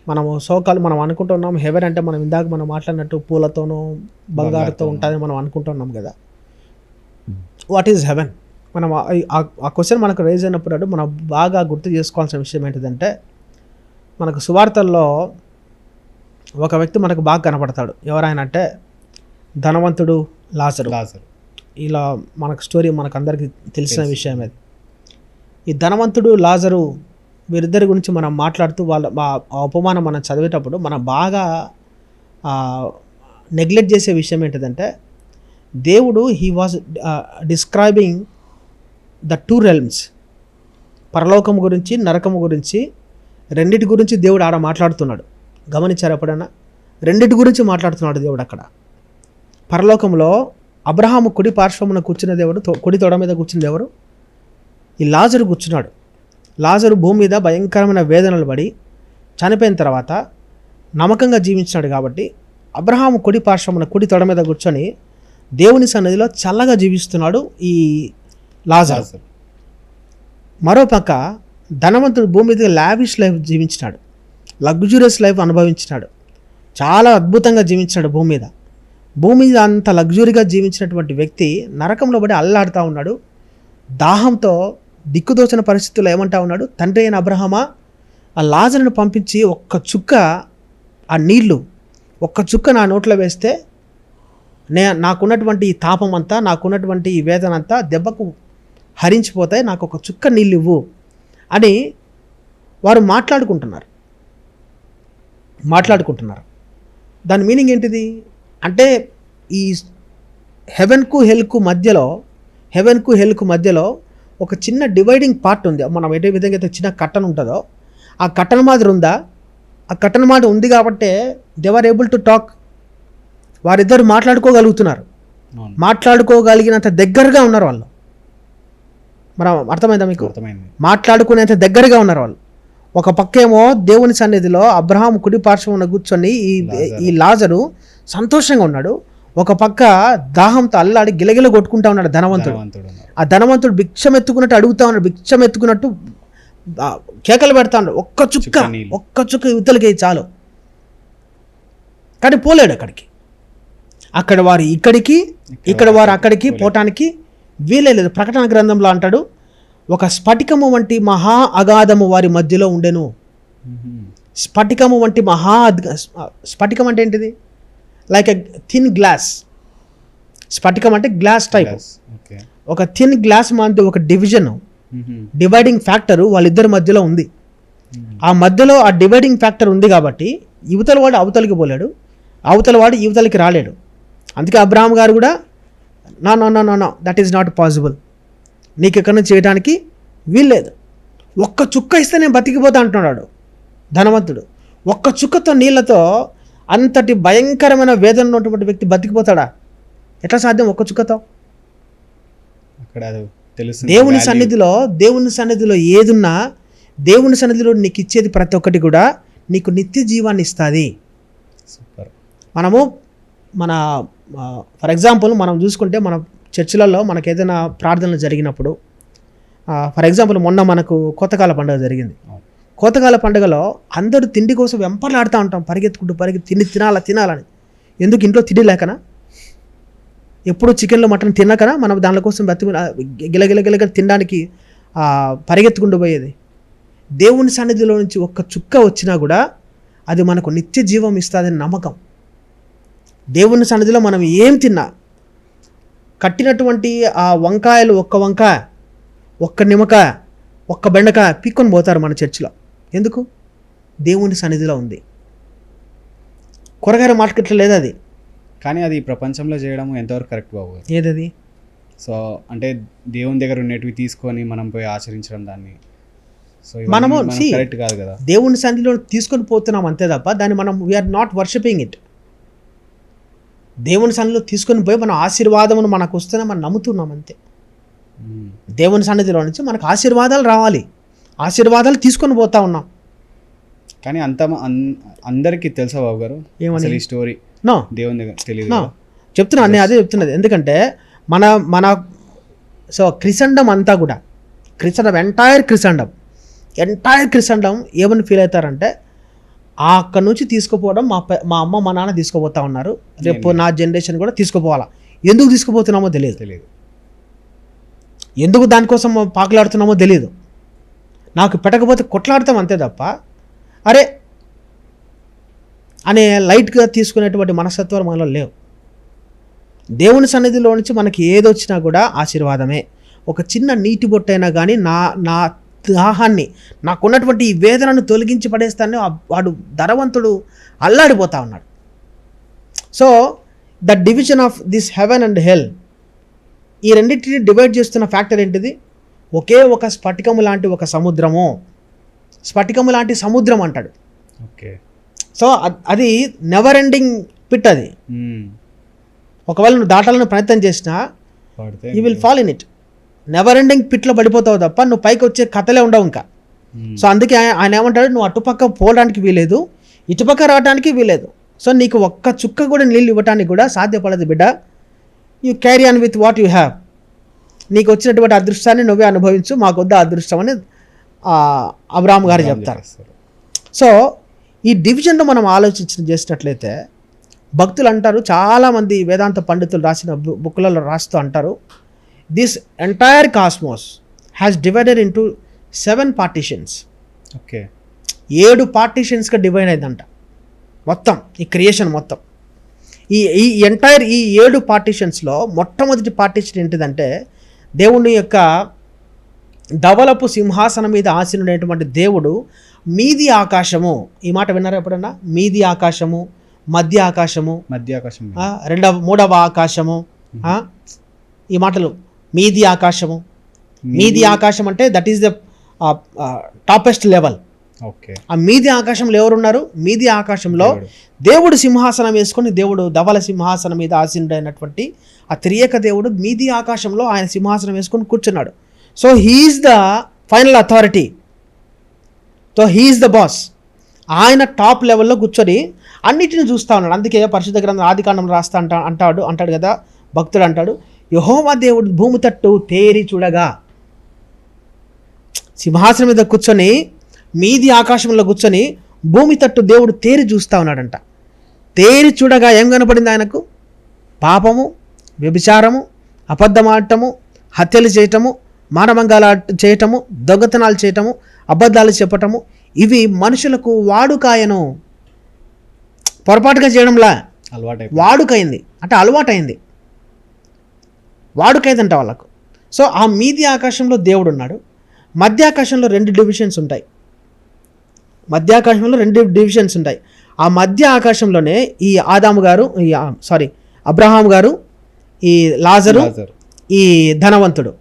మనం అనుకుంటున్నాం హెవెన్ అంటే మనం ఇందాక మనం మాట్లాడినట్టు పూలతోనూ బంగారుతో ఉంటుందని మనం అనుకుంటున్నాం కదా. What is heaven? మనం ఆ క్వశ్చన్ మనకు రైజ్ అయినప్పుడు మనం బాగా గుర్తు చేసుకోవాల్సిన విషయం ఏంటిదంటే, మనకు సువార్తల్లో ఒక వ్యక్తి మనకు బాగా కనపడతాడు. ఎవరైనా అంటే ధనవంతుడు లాజరు. ఇలా మనకు స్టోరీ మనకు అందరికీ తెలిసిన విషయం అది. ఈ ధనవంతుడు లాజరు వీరిద్దరి గురించి మనం మాట్లాడుతూ వాళ్ళ ఉపమానం మనం చదివేటప్పుడు మనం బాగా నెగ్లెక్ట్ చేసే విషయం ఏంటిదంటే, దేవుడు he was describing the two realms, పరలోకము గురించి నరకము గురించి, రెండిటి గురించి దేవుడు ఆడ మాట్లాడుతున్నాడు. గమనించారు ఎప్పుడైనా? రెండిటి గురించి మాట్లాడుతున్నాడు దేవుడు అక్కడ. పరలోకంలో అబ్రహాము కుడి పార్శ్వమున కూర్చున్న దేవుడు, కుడి తొడ మీద కూర్చున్న దేవుడు, ఈ లాజరు కూర్చున్నాడు. లాజరు భూమి మీద భయంకరమైన వేదనలు పడి చనిపోయిన తర్వాత నమ్మకంగా జీవించినాడు కాబట్టి అబ్రహాము కుడి పార్శ్వమున కుడి తొడ మీద కూర్చొని దేవుని సన్నిధిలో చల్లగా జీవిస్తున్నాడు ఈ లాజరు. మరోపక్క ధనవంతుడు భూమి మీద లావిష్ లైఫ్ జీవించినాడు, లగ్జూరియస్ లైఫ్ అనుభవించినాడు, చాలా అద్భుతంగా జీవించినాడు భూమి మీద అంత లగ్జరీగా జీవించినటువంటి వ్యక్తి నరకంలో పడి అల్లాడుతూ ఉన్నాడు. దాహంతో దిక్కుదోచిన పరిస్థితుల్లో ఏమంటా ఉన్నాడు, తండ్రి అయిన అబ్రహామా, ఆ లాజరును పంపించి ఒక్క చుక్క ఆ నీళ్లు ఒక్క చుక్క నా నోట్లో వేస్తే నాకున్నటువంటి ఈ తాపం అంతా, నాకున్నటువంటి ఈ వేదన అంతా దెబ్బకు హరించిపోతాయి, నాకు ఒక చుక్క నీళ్ళు ఇవ్వు అని వారు మాట్లాడుకుంటున్నారు. దాని మీనింగ్ ఏంటిది అంటే, ఈ హెవెన్కు హెల్కు మధ్యలో ఒక చిన్న డివైడింగ్ పార్ట్ ఉంది. మనం ఏ విధంగా అయితే చిన్న కట్టన ఉంటుందో ఆ కట్టన మాదిరి ఉందా, ఆ కట్టన మాట ఉంది కాబట్టి they are able to talk. వారిద్దరు మాట్లాడుకోగలిగినంత దగ్గరగా ఉన్నారు వాళ్ళు. మనం అర్థమైందా మీకు? మాట్లాడుకునేంత దగ్గరగా ఉన్నారు వాళ్ళు. ఒక పక్కేమో దేవుని సన్నిధిలో అబ్రహాము కుడి పార్శ్వమున కూర్చొని ఈ లాజరు సంతోషంగా ఉన్నాడు. ఒక పక్క దాహంతో అల్లాడి గిలగిల కొట్టుకుంటా ఉన్నాడు ధనవంతుడు. ధనవంతుడు ఉన్నాడు. ఆ ధనవంతుడు భిక్షం ఎత్తుకున్నట్టు అడుగుతా ఉన్నాడు, భిక్షం ఎత్తుకున్నట్టు కేకలు పెడతా ఉన్నాడు, ఒక్క చుక్క యువతలకి చాలు. కానీ పోలేడు అక్కడికి. అక్కడ వారు ఇక్కడికి, ఇక్కడ వారు అక్కడికి పోవటానికి వీలే లేదు. ప్రకటన గ్రంథంలో అంటాడు, ఒక స్ఫటికము వంటి మహా అగాధము వారి మధ్యలో ఉండెను. స్ఫటికము వంటి స్ఫటికం అంటే ఏంటిది? Like a thin glass. స్ఫటికం అంటే గ్లాస్ టైప్. ఒక థిన్ గ్లాస్ మధ్య ఒక డివిజన్, డివైడింగ్ ఫ్యాక్టర్ వాళ్ళిద్దరి మధ్యలో ఉంది. ఆ మధ్యలో ఆ డివైడింగ్ ఫ్యాక్టర్ ఉంది కాబట్టి యువతల వాడు అవతలికి పోలేడు, అవతల వాడు యువతలకి రాలేడు. అందుకే అబ్రహాం గారు కూడా no no no no no that is not possible, నీకు ఎక్కడి నుంచి చేయడానికి వీల్లేదు. ఒక్క చుక్క ఇస్తే నేను బతికిపోతా అంటున్నాడు ధనవంతుడు. ఒక్క చుక్కతో నీళ్ళతో అంతటి భయంకరమైన వేదన ఉన్నటువంటి వ్యక్తి బతికిపోతాడా? ఎట్లా సాధ్యం ఒక్క చుక్కతో? దేవుని సన్నిధిలో ఏదున్నా, దేవుని సన్నిధిలో నీకు ఇచ్చేది ప్రతి ఒక్కటి కూడా నీకు నిత్య జీవాన్ని ఇస్తుంది. మనము ఫర్ ఎగ్జాంపుల్ మనం చూసుకుంటే మన చర్చిలలో మనకు ఏదైనా ప్రార్థనలు జరిగినప్పుడు, ఫర్ ఎగ్జాంపుల్ మొన్న మనకు కోతకాల పండుగ జరిగింది. కోతకాల పండుగలో అందరూ తిండి కోసం వెంపర్లాడుతూ ఉంటాం, పరిగెత్తుకుంటూ తిండి తినాలని. ఎందుకు? ఇంట్లో తిండి లేకనా? ఎప్పుడు చికెన్లో మటన్ తినకనా మనం దాని కోసం గిలగిలగిలగ తినడానికి పరిగెత్తుకుంటూ పోయేది? దేవుని సన్నిధిలో నుంచి ఒక్క చుక్క వచ్చినా కూడా అది మనకు నిత్య జీవం ఇస్తుందని నమ్మకం. దేవుని సన్నిధిలో మనం ఏం తిన్నా, కట్టినటువంటి ఆ వంకాయలు, ఒక్క వంకాయ, ఒక్క నిమ్మకాయ, ఒక్క బెండకాయ పీక్కొని పోతారు మన చర్చిలో. ఎందుకు? దేవుని సన్నిధిలో ఉంది. కూరగాయల మార్కెట్లో లేదు అది. కానీ అది ప్రపంచంలో చేయడం ఎంతవరకు కరెక్ట్ బాబు? ఏదది? సో అంటే దేవుని దగ్గర ఉన్నటివి తీసుకొని మనం పోయి ఆచరించడం దాన్ని, సో మనము కరెక్ట్ కాదు కదా. దేవుని సన్నిధిలో తీసుకొని పోతున్నాం అంతే తప్ప దాన్ని మనం వీఆర్ నాట్ వర్షిపింగ్ ఇట్. దేవుని సన్నిధిలో తీసుకొని పోయి మన ఆశీర్వాదమును మనకు వస్తేనే మనం నమ్ముతున్నాం అంతే. దేవుని సన్నిధిలో నుంచి మనకు ఆశీర్వాదాలు రావాలి, ఆశీర్వాదాలు తీసుకొని పోతా ఉన్నాం. కానీ అందరికీ తెలుసా బాబు గారు ఈ స్టోరీ? నో, దేవుని దగ్గర తెలియదు. చెప్తున్నా, నేను అదే చెప్తున్నది. ఎందుకంటే మన సో క్రిసండం అంతా కూడా, ఎంటైర్ క్రిసండం ఏమని ఫీల్ అవుతారంటే, అక్కడ నుంచి తీసుకుపోవడం మా అమ్మ మా నాన్న తీసుకుపోతా ఉన్నారు, రేపు నా జనరేషన్ కూడా తీసుకుపోవాలా. ఎందుకు తీసుకుపోతున్నామో తెలియదు, ఎందుకు దానికోసం పాకులాడుతున్నామో తెలియదు. నాకు పెట్టకపోతే కొట్లాడతాం అంతే తప్ప అరే అనే లైట్గా తీసుకునేటువంటి మనస్తత్వాలు మనలో లేవు. దేవుని సన్నిధిలో నుంచి మనకి ఏదొచ్చినా కూడా ఆశీర్వాదమే. ఒక చిన్న నీటి బొట్టైనా కానీ నా దాహాన్ని, నాకున్నటువంటి ఈ వేదనను తొలగించి పడేస్తానే వాడు ధనవంతుడు అల్లాడిపోతా ఉన్నాడు. So the division of this heaven and hell, ఈ రెండింటిని డివైడ్ చేస్తున్న ఫ్యాక్టర్ ఏంటిది? ఒకే ఒక స్ఫటికము లాంటి ఒక సముద్రము, స్ఫటికము లాంటి సముద్రం అంటాడు. ఓకే. సో అది నెవర్ ఎండింగ్ పిట్. అది ఒకవేళ నువ్వు దాటాలని ప్రయత్నం చేసినా you will fall in it. Never ending పిట్లో పడిపోతావు తప్ప నువ్వు పైకి వచ్చే కథలే ఉండవు ఇంకా. సో అందుకే ఆయన ఏమంటాడు, నువ్వు అటుపక్క పోవడానికి వీలేదు, ఇటుపక్క రావడానికి వీలేదు. సో నీకు ఒక్క చుక్క కూడా నీళ్ళు ఇవ్వడానికి కూడా సాధ్యపడదు బిడ్డ. You carry on with what you have. నీకు వచ్చినటువంటి అదృష్టాన్ని నువ్వే అనుభవించు, మాకు వద్ద అదృష్టం అని అబ్రహాం గారు చెప్తారు. సో ఈ డివిజన్లో మనం చేసినట్లయితే భక్తులు అంటారు, చాలామంది వేదాంత పండితులు రాసిన బుక్లలో రాస్తూ అంటారు, this entire cosmos has divided into 7 partitions. Okay. 7 పార్టీషన్స్గా డివైడ్ అయిందంట మొత్తం ఈ క్రియేషన్ మొత్తం. ఈ ఎంటైర్ ఈ 7 పార్టీషన్స్లో మొట్టమొదటి పార్టీషన్ ఏంటిదంటే, దేవుని యొక్క ధవలపు సింహాసనం మీద ఆసీనుడైనటువంటి దేవుడు మీది ఆకాశము. ఈ మాట విన్నారా ఎప్పుడన్నా? మీది ఆకాశము, మధ్య ఆకాశము, మూడవ ఆకాశము. ఈ మాటలు మీది ఆకాశము, మీది ఆకాశం అంటే that is the toppest level. ఆ మీది ఆకాశంలో ఎవరున్నారు? మీది ఆకాశంలో దేవుడు సింహాసనం వేసుకొని, దేవుడు ధవల సింహాసనం మీద ఆసీనుడైనటువంటి ఆ త్రియేక దేవుడు మీది ఆకాశంలో ఆయన సింహాసనం వేసుకొని కూర్చున్నాడు. So he's the final authority. So he's the boss. ఆయన టాప్ లెవెల్లో కూర్చొని అన్నిటిని చూస్తూ ఉన్నాడు. అందుకే పరిశుద్ధ గ్రంథం ఆదికాండం రాస్తా అంటాడు కదా భక్తుడు అంటాడు, యెహోవా దేవుడు భూమి తట్టు తేరి చూడగా, సింహాసనం మీద కూర్చొని మీది ఆకాశంలో కూర్చొని భూమి తట్టు దేవుడు తేరి చూస్తూ ఉన్నాడంట. తేరి చూడగా ఏం కనపడింది ఆయనకు? పాపము, వ్యభిచారము, అబద్ధమాడటము, హత్యలు చేయటము, మానభంగాలు చేయటము, దొంగతనాలు చేయటము, అబద్ధాలు చెప్పటము, ఇవి మనుషులకు వాడుకాయను. పొరపాటుగా చేయడంలా వాడుకైంది, అంటే అలవాటైంది, వాడుకైందంట వాళ్ళకు. సో ఆ మీది ఆకాశంలో దేవుడు ఉన్నాడు. మధ్య ఆకాశంలో 2 డివిజన్స్ ఉంటాయి. ఆ మధ్య ఆకాశంలోనే ఈ ఆదాము గారు, అబ్రహాం గారు, ఈ లాజరు, ఈ ధనవంతుడు,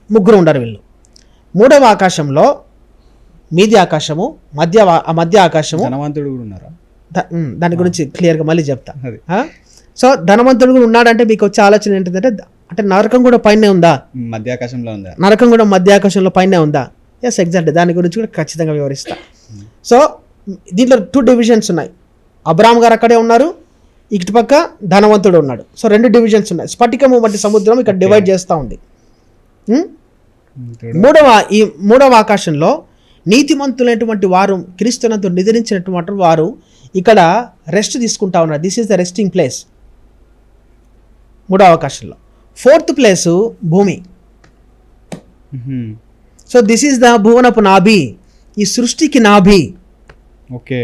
ముగ్గురు ఉండరు వీళ్ళు. 3వ ఆకాశంలో మీది ఆకాశము, మధ్య ఆకాశము, ధనవంతుడు కూడా ఉన్నారా? దాని గురించి క్లియర్గా మళ్ళీ చెప్తా. సో ధనవంతుడు కూడా ఉన్నాడంటే మీకు వచ్చే ఆలోచన ఏంటంటే, అంటే నరకం కూడా పైనే ఉందా? మధ్య ఆకాశంలో ఉందా? నరకం కూడా మధ్య ఆకాశంలో పైనే ఉందా? Yes, exact. దాని గురించి కూడా ఖచ్చితంగా వివరిస్తా. సో దీంట్లో 2 డివిజన్స్ ఉన్నాయి. అబ్రాహాం గారు అక్కడే ఉన్నారు, ఇటుపక్క ధనవంతుడు ఉన్నాడు. సో 2 డివిజన్స్ ఉన్నాయి. స్ఫటికము వంటి సముద్రం ఇక్కడ డివైడ్ చేస్తూ ఉంది. మూడవ ఆకాశంలో నీతిమంతులైనటువంటి వారు, క్రీస్తునందు నిద్రించినటువంటి వారు ఇక్కడ రెస్ట్ తీసుకుంటా ఉన్నారు. This is the resting place 3వ ఆకాశంలో. 4th ప్లేసు భూమి. సో దిస్ ఈస్ ద భువనపు నాభి, ఈ సృష్టికి నాభి. ఓకే,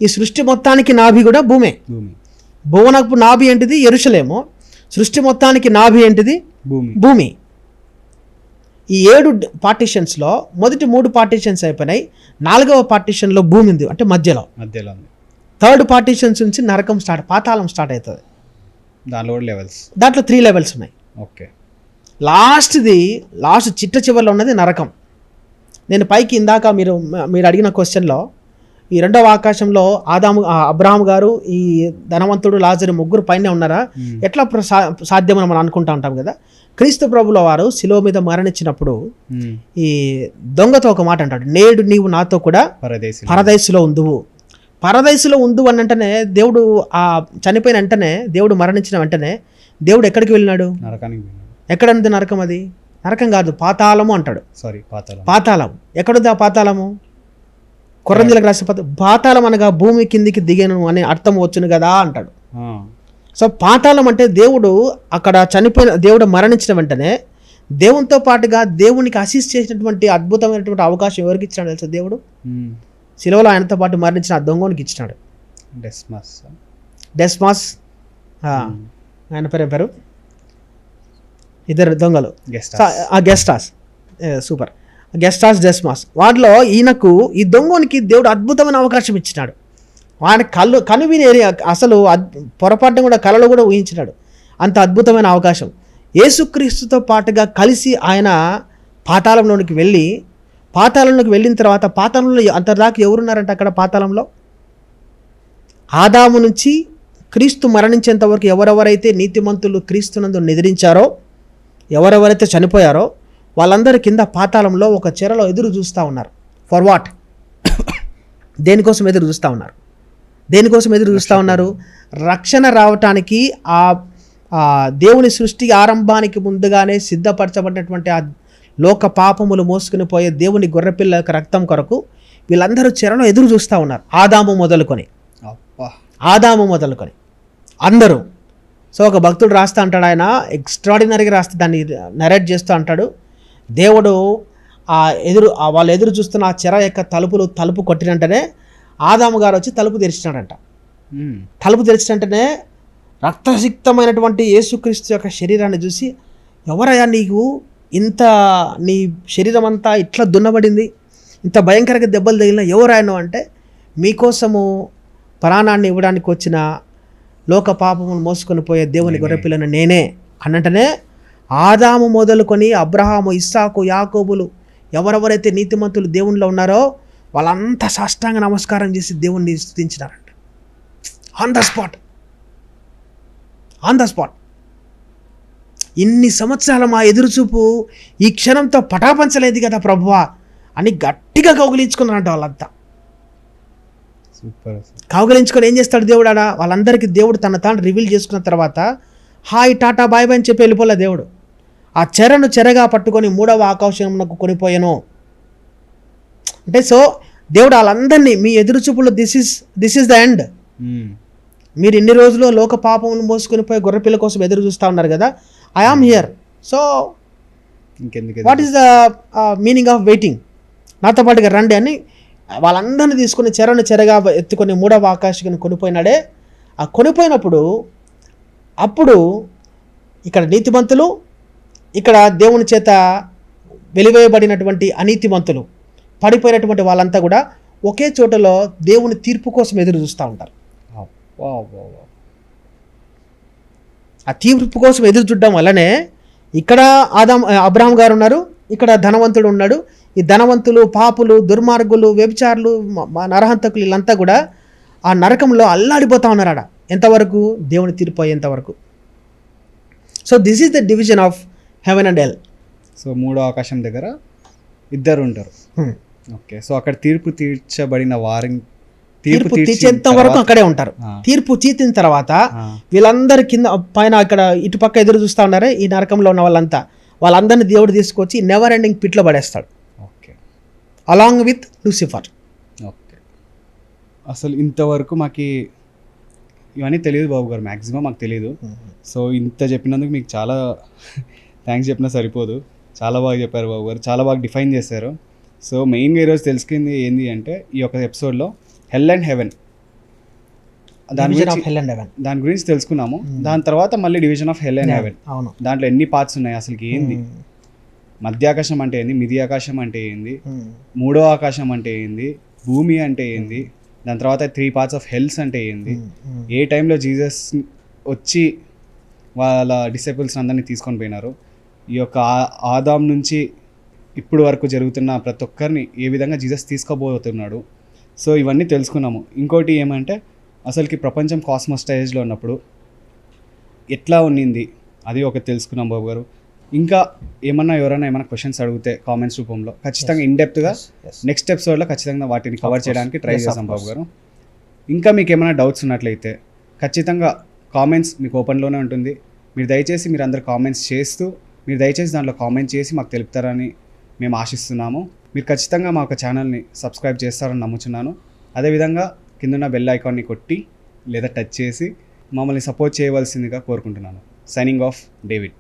ఈ సృష్టి మొత్తానికి నాభి కూడా భూమే. భువనపు నాభి ఏంటిది? యెరూషలేము. సృష్టి మొత్తానికి నాభి ఏంటిది? భూమి. ఈ 7 పార్టీషన్స్లో మొదటి 3 పార్టీషన్స్ అయిపోయినాయి. 4వ పార్టీషన్లో భూమి ఉంది, అంటే మధ్యలో. 3rd పార్టీషన్స్ నుంచి నరకం పాతాళం స్టార్ట్ అవుతుంది. దాంట్లో 3 లెవెల్స్ ఉన్నాయి. ఓకే, లాస్ట్ చిట్ట చివరిలో ఉన్నది నరకం. నేను పైకి ఇందాక మీరు అడిగిన క్వశ్చన్లో ఈ 2వ ఆకాశంలో అబ్రహాం గారు, ఈ ధనవంతుడు, లాజరు ముగ్గురు పైన ఉన్నారా? ఎట్లా సాధ్యమని మనం అనుకుంటా ఉంటాం కదా. క్రీస్తు ప్రభుల వారు శిలువ మీద మరణించినప్పుడు ఈ దొంగతో ఒక మాట అంటాడు, నేడు నీవు నాతో కూడా పరదైసులో ఉందువు. పరదైసులో ఉందు అని అంటేనే దేవుడు ఆ చనిపోయిన వెంటనే, దేవుడు మరణించిన వెంటనే దేవుడు ఎక్కడికి వెళ్ళినాడు? ఎక్కడన్నది నరకం? అది నరకం కాదు, పాతాళము అంటాడు. పాతాళం ఎక్కడుంది? ఆ పాతాళము కొరందీలకు రాసే పాతాళం అనగా భూమి కిందికి దిగను అనే అర్థం వచ్చును కదా అంటాడు. సో పాతాళం అంటే దేవుడు అక్కడ దేవుడు మరణించిన వెంటనే దేవునితో పాటుగా దేవునికి అసిస్ట్ చేసినటువంటి అద్భుతమైనటువంటి అవకాశం ఎవరికి ఇచ్చినాడు తెలుసా? దేవుడు శిలువలో ఆయనతో పాటు మరణించిన ఆ దొంగనికి ఇచ్చినాడు. డెస్మాస్ ఆయన పేరు ఇద్దరు దొంగలు, గెస్టాస్, సూపర్, గెస్టాస్, డెస్మాస్. వాటిలో ఈయనకు, ఈ దొంగనికి దేవుడు అద్భుతమైన అవకాశం ఇచ్చినాడు. ఆయన కనువిని అసలు పొరపాటున కూడా కళలో కూడా ఊహించినాడు. అంత అద్భుతమైన అవకాశం. యేసుక్రీస్తుతో పాటుగా కలిసి ఆయన పాతాళంలోనికి వెళ్ళిన తర్వాత పాతాళంలో అంతదాకా ఎవరున్నారంటే అక్కడ పాతాళంలో ఆదాము నుంచి క్రీస్తు మరణించేంత వరకు ఎవరెవరైతే నీతిమంతులు క్రీస్తునందు నిద్రించారో, ఎవరెవరైతే చనిపోయారో వాళ్ళందరూ కింద పాతాళంలో ఒక చెరలో ఎదురు చూస్తూ ఉన్నారు. For what? దేనికోసం ఎదురు చూస్తూ ఉన్నారు? రక్షణ రావటానికి, ఆ దేవుని సృష్టి ఆరంభానికి ముందుగానే సిద్ధపరచబడినటువంటి ఆ లోక పాపములు మోసుకుని పోయే దేవుని గొర్రెపిల్ల యొక్క రక్తం కొరకు వీళ్ళందరూ చెరలో ఎదురు చూస్తూ ఉన్నారు. ఆదాము మొదలుకొని అందరూ. సో ఒక భక్తుడు రాస్తా అంటాడు, ఆయన ఎక్స్ట్రాడినరీగా రాస్తే దాన్ని నరేట్ చేస్తూ అంటాడు, దేవుడు వాళ్ళు ఎదురు చూస్తున్న ఆ చెర యొక్క తలుపు కొట్టినంటనే ఆదాము గారు వచ్చి తలుపు తెరిచినాడంట. తలుపు తెరిచినంటనే రక్తసిక్తమైనటువంటి యేసుక్రీస్తు యొక్క శరీరాన్ని చూసి, ఎవరయ్యా నీకు ఇంత, నీ శరీరం అంతా ఇట్లా దున్నబడింది, ఇంత భయంకరంగా దెబ్బలు తగిలిన ఎవరాయను అంటే, మీకోసము ప్రాణాన్ని ఇవ్వడానికి వచ్చిన లోక పాపమును మోసుకొని పోయే దేవుని గొర్రెపిల్లను నేనే అన్నంటనే ఆదాము మొదలుకొని అబ్రహాము, ఇస్సాకు, యాకోబులు ఎవరెవరైతే నీతిమంతులు దేవునిలో ఉన్నారో వాళ్ళంతా సాష్టాంగ నమస్కారం చేసి దేవుణ్ణి స్తుతించినారంట. On the spot. ఇన్ని సంవత్సరాల మా ఎదురుచూపు ఈ క్షణంతో పటాపంచలేదు కదా ప్రభువా అని గట్టిగా కౌగిలించుకున్నారంట వాళ్ళంతా. సూపర్. కౌగలించుకొని ఏం చేస్తాడు దేవుడు ఆడ? వాళ్ళందరికీ దేవుడు తన తాను రివీల్ చేసుకున్న తర్వాత హాయ్ టాటా బాయ్ బాయ్ అని చెప్పి వెళ్ళిపోలే దేవుడు. ఆ చెరను చెరగా పట్టుకొని 3వ ఆకాశమునకు కొనిపోయాను అంటే, సో దేవుడు వాళ్ళందరినీ మీ ఎదురు చూపులో దిస్ ఇస్ ద ఎండ్. మీరు ఇన్ని రోజులు లోక పాపములు మోసుకొని పోయి గొర్రెపిల్ల కోసం ఎదురు చూస్తూ ఉన్నారు కదా, I am here. So what is the meaning of waiting? నాతో పాటుగా రండి అని వాళ్ళందరినీ తీసుకుని చెరను చెరగా ఎత్తుకొని 3వ ఆకాశాన్ని కొనిపోయినాడే. ఆ కొనిపోయినప్పుడు అప్పుడు ఇక్కడ నీతిమంతులు, ఇక్కడ దేవుని చేత వెలివేయబడినటువంటి అనీతిమంతులు, పడిపోయినటువంటి వాళ్ళంతా కూడా ఒకే చోటలో దేవుని తీర్పు కోసం ఎదురు చూస్తూ ఉంటారు. ఆ తీర్పు కోసం ఎదురు చూడడం వల్లనే ఇక్కడ అబ్రహాం గారు ఉన్నారు, ఇక్కడ ధనవంతుడు ఉన్నాడు. ఈ ధనవంతులు, పాపులు, దుర్మార్గులు, వ్యభిచారులు, నరహంతకులు వీళ్ళంతా కూడా ఆ నరకంలో అల్లాడిపోతూ ఉన్నారు ఆడ. ఎంతవరకు? దేవుని తీర్పు అయ్యేంతవరకు. So this is the division of heaven and hell. So 3వ ఆకాశం దగ్గర ఇద్దరు ఉంటారు. ఓకే. సో అక్కడ తీర్పు తీర్చబడిన వారిని తీర్పు తీర్చేంత వరకు అక్కడే ఉంటారు. తీర్పు తీర్చిన తర్వాత వీళ్ళందరి కింద పైన ఇక్కడ ఇటుపక్క ఎదురు చూస్తూ ఉన్నారే ఈ నరకంలో ఉన్న వాళ్ళందరినీ దేవుడు తీసుకొచ్చి నెవర్ ఎండింగ్ పిట్లో పడేస్తాడు. Okay. Along with Lucifer. Okay. అసలు ఇంతవరకు మాకు ఇవన్నీ తెలియదు బాబు గారు, మ్యాక్సిమం మాకు తెలియదు. సో ఇంత చెప్పినందుకు మీకు చాలా థ్యాంక్స్ చెప్పినా సరిపోదు. చాలా బాగా చెప్పారు బాబు గారు, చాలా బాగా డిఫైన్ చేశారు. సో మెయిన్గా ఈరోజు తెలుసుకుంది ఏంటి అంటే ఈ యొక్క ఎపిసోడ్లో హెల్ అండ్ హెవెన్ దాని గురించి తెలుసుకున్నాము. దాని తర్వాత మళ్ళీ division of hell and heaven, దాంట్లో ఎన్ని పార్ట్స్ ఉన్నాయి, అసలుకి ఏంది, మధ్యాకాశం అంటే ఏంది, మిది ఆకాశం అంటే ఏంది, 3వ ఆకాశం అంటే ఏంది, భూమి అంటే ఏంది, దాని తర్వాత 3 పార్ట్స్ ఆఫ్ హెల్స్ అంటే ఏంది, ఏ టైంలో జీసస్ వచ్చి వాళ్ళ డిసైపుల్స్ అందరినీ తీసుకొని పోయినారు, ఈ యొక్క ఆదాం నుంచి ఇప్పుడు వరకు జరుగుతున్న ప్రతి ఒక్కరిని ఏ విధంగా జీసస్ తీసుకోబోతున్నాడు. సో ఇవన్నీ తెలుసుకున్నాము. ఇంకోటి ఏమంటే అసలుకి ప్రపంచం కాస్మోస్ స్టేజ్లో ఉన్నప్పుడు ఎట్లా ఉన్నింది అది ఒకటి తెలుసుకున్నాం బాబు గారు. ఇంకా ఎవరైనా ఏమైనా క్వశ్చన్స్ అడిగితే కామెంట్స్ రూపంలో ఖచ్చితంగా ఇన్డెప్త్గా నెక్స్ట్ ఎపిసోడ్లో ఖచ్చితంగా వాటిని కవర్ చేయడానికి ట్రై చేస్తాం బాబు గారు. ఇంకా మీకు ఏమైనా డౌట్స్ ఉన్నట్లయితే ఖచ్చితంగా కామెంట్స్ మీకు ఓపెన్లోనే ఉంటుంది. మీరు దయచేసి మీరు అందరు కామెంట్స్ చేస్తూ మీరు దయచేసి దాంట్లో కామెంట్ చేసి మాకు తెలుపుతారని మేము ఆశిస్తున్నాము. మీరు ఖచ్చితంగా మా యొక్క ఛానల్ని సబ్స్క్రైబ్ చేస్తారని నమ్ముచున్నాను. అదేవిధంగా కిందన్న బెల్ ఐకాన్ని కొట్టి లేదా టచ్ చేసి మమ్మల్ని సపోర్ట్ చేయవలసిందిగా కోరుకుంటున్నాను. Signing off, David.